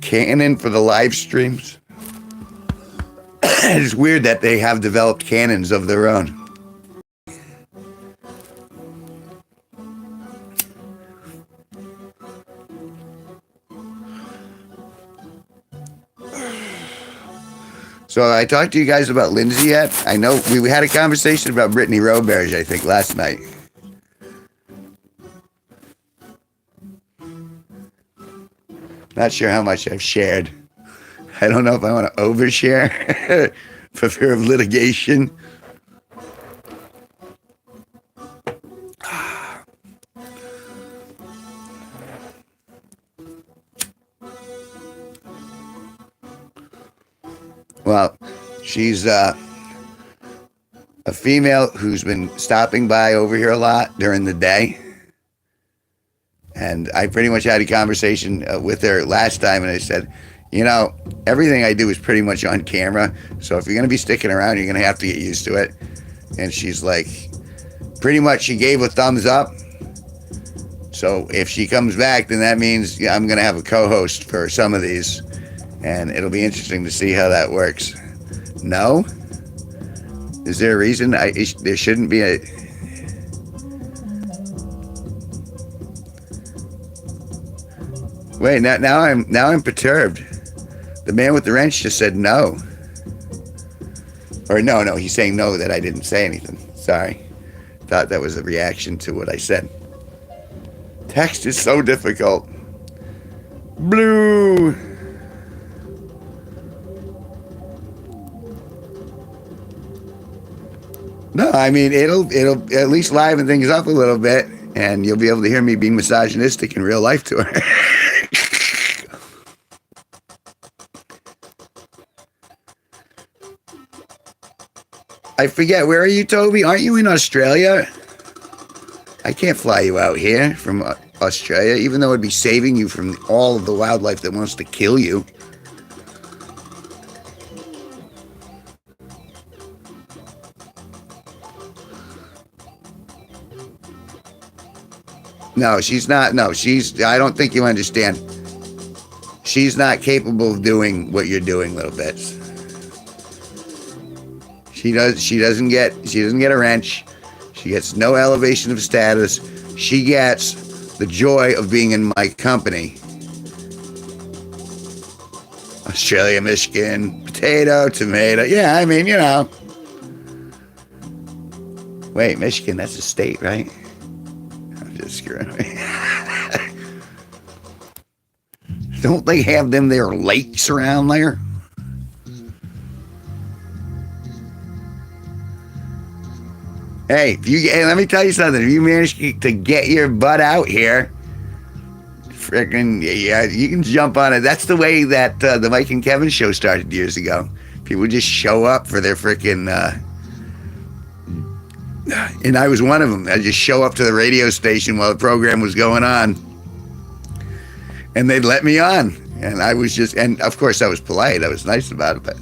canon for the live streams. It's weird that they have developed canons of their own. So I talked to you guys about Lindsay yet? I know we had a conversation about Brittany Roberge, I think, last night. Not sure how much I've shared. I don't know if I want to overshare for fear of litigation. Well, she's a female who's been stopping by over here a lot during the day. And I pretty much had a conversation with her last time, and I said, you know, everything I do is pretty much on camera. So if you're going to be sticking around, you're going to have to get used to it. And she's like, pretty much she gave a thumbs up. So if she comes back, then that means I'm going to have a co-host for some of these. And it'll be interesting to see how that works. No? Is there a reason? There shouldn't be a... Wait, now I'm perturbed. The man with the wrench just said no. Or no, he's saying no that I didn't say anything. Sorry. Thought that was a reaction to what I said. Text is so difficult. Blue. No, I mean, it'll at least liven things up a little bit, and you'll be able to hear me being misogynistic in real life to her. I forget, where are you, Toby? Aren't you in Australia? I can't fly you out here from Australia, even though it'd be saving you from all of the wildlife that wants to kill you. No, she's not. No, I don't think you understand. She's not capable of doing what you're doing, little bits. She doesn't get a wrench. She gets no elevation of status. She gets the joy of being in my company. Australia, Michigan, potato, tomato. Yeah, I mean, you know. Wait, Michigan, that's a state, right? I'm just screwing. Don't they have them there lakes around there? Hey, let me tell you something. If you manage to get your butt out here, frickin' yeah, you can jump on it. That's the way that the Mike and Kevin show started years ago. People just show up for their frickin' and I was one of them. I'd just show up to the radio station while the program was going on, and they'd let me on. And I was just, and of course I was polite. I was nice about it, but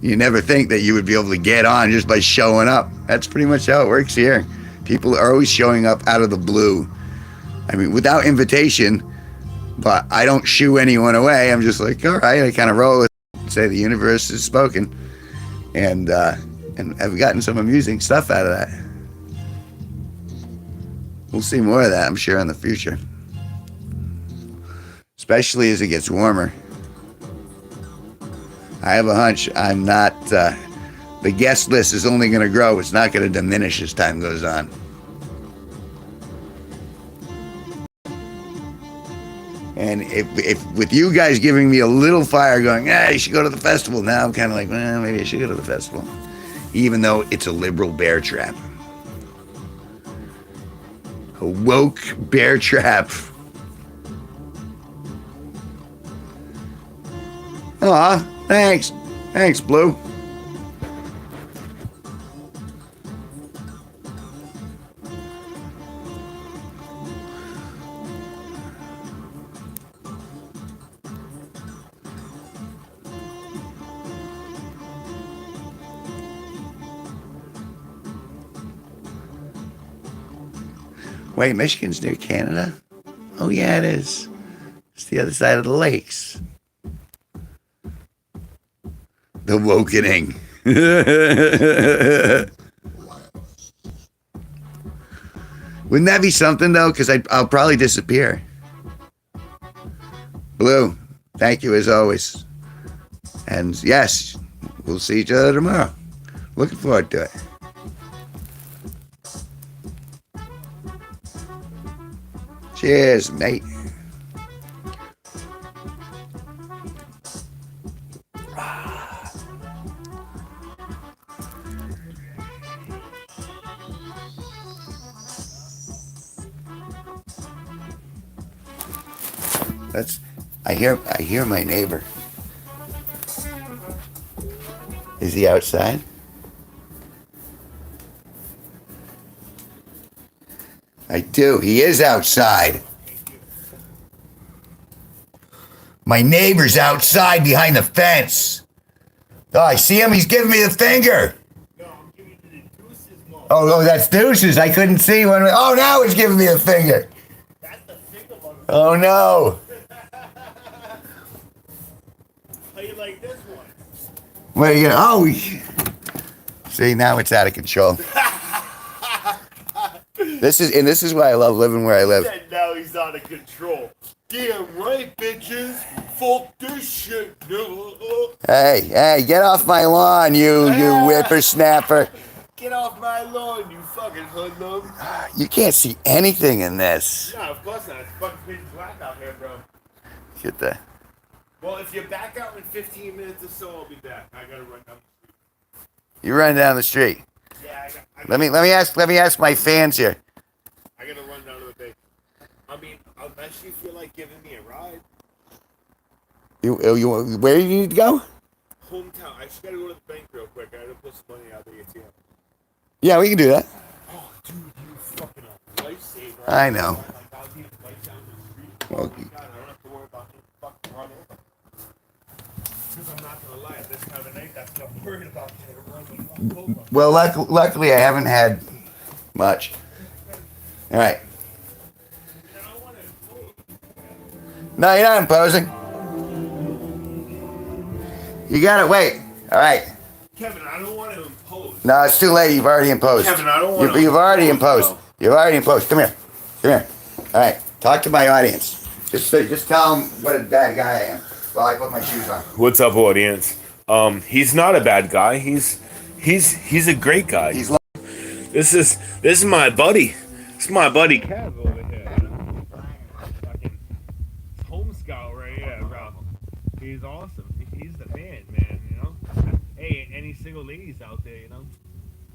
you never think that you would be able to get on just by showing up. That's pretty much how it works here. People are always showing up out of the blue. I mean, without invitation, but I don't shoo anyone away. I'm just like, all right, I kind of roll with it, say the universe has spoken, and I've gotten some amusing stuff out of that. We'll see more of that, I'm sure, in the future, especially as it gets warmer. I have a hunch I'm not, the guest list is only going to grow. It's not going to diminish as time goes on. And if with you guys giving me a little fire going, you should go to the festival, now I'm kind of like, well, maybe I should go to the festival. Even though it's a liberal bear trap. A woke bear trap. Aw, thanks. Thanks, Blue. Wait, Michigan's near Canada? Oh, yeah, it is. It's the other side of the lakes. The Wokening. Wouldn't that be something, though? Because I'll probably disappear. Blue, thank you as always. And yes, we'll see each other tomorrow. Looking forward to it. Cheers, mate. I hear my neighbor. Is he outside? I do. He is outside. My neighbor's outside behind the fence. Oh, I see him. He's giving me the finger. No, I'm giving you the deuces, Mom. Oh, that's deuces. I couldn't see when. Oh, now he's giving me the finger. That's the finger, motherfucker. Oh, no. How you like this one? What are you gonna? Oh, see, now it's out of control. This is why I love living where I live. And now he's out of control. Damn right, bitches. Fuck this shit. Hey, get off my lawn, you whippersnapper. Get off my lawn, you fucking hoodlum. You can't see anything in this. No, of course not. It's fucking pitch black out here, bro. Get that. Well, if you're back out in 15 minutes or so, I'll be back. I gotta run down the street. You run down the street. Yeah, Let me ask my fans here. I gotta run down to the bank. I mean, unless you feel like giving me a ride. Where do you need to go? Hometown. I just gotta go to the bank real quick. I gotta put some money out of the ATM. Yeah, we can do that. Oh, dude, you fucking a lifesaver. I know. Like, I'll be right down the street. Well, Oh my God, I don't have to worry about getting fucking run over. Because I'm not gonna lie, this time of night, that's what I'm worried about getting run over. Well, luckily I haven't had much. All right. No, you're not imposing. You got it. Wait. All right. Kevin, I don't want to impose. No, it's too late. You've already imposed. Kevin, I don't want to. You've already imposed. No. You've already imposed. Come here. Come here. All right. Talk to my audience. Just tell them what a bad guy I am while I put my shoes on. What's up, audience? He's not a bad guy. He's a great guy. He's This is my buddy. This is my buddy Kev over here. You know? Fucking home scout right here, bro. He's awesome. He's the man, you know. Hey, any single ladies out there, you know?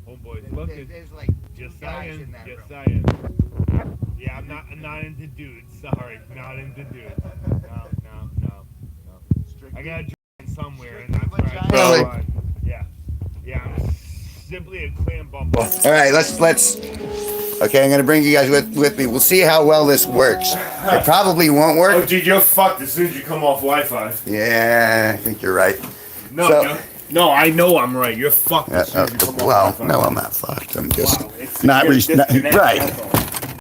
Homeboy's looking. There's like Just guys saying. in that Just room. saying. Yeah, I'm not into dudes. Sorry, not into dudes. No. I got a drink somewhere, and that's where I Really? draw on. Yeah. I'm simply a clam bumper. All right, let's. Okay, I'm gonna bring you guys with me. We'll see how well this works. It probably won't Oh, work. dude, you're fucked as soon as you come off Wi-Fi. Yeah, I think you're right. No, So- no, I know I'm right. You're fucked as soon as you come off Well, Wi-Fi. no, I'm not fucked. I'm just Wow, it's not just disconnect, right. that's all.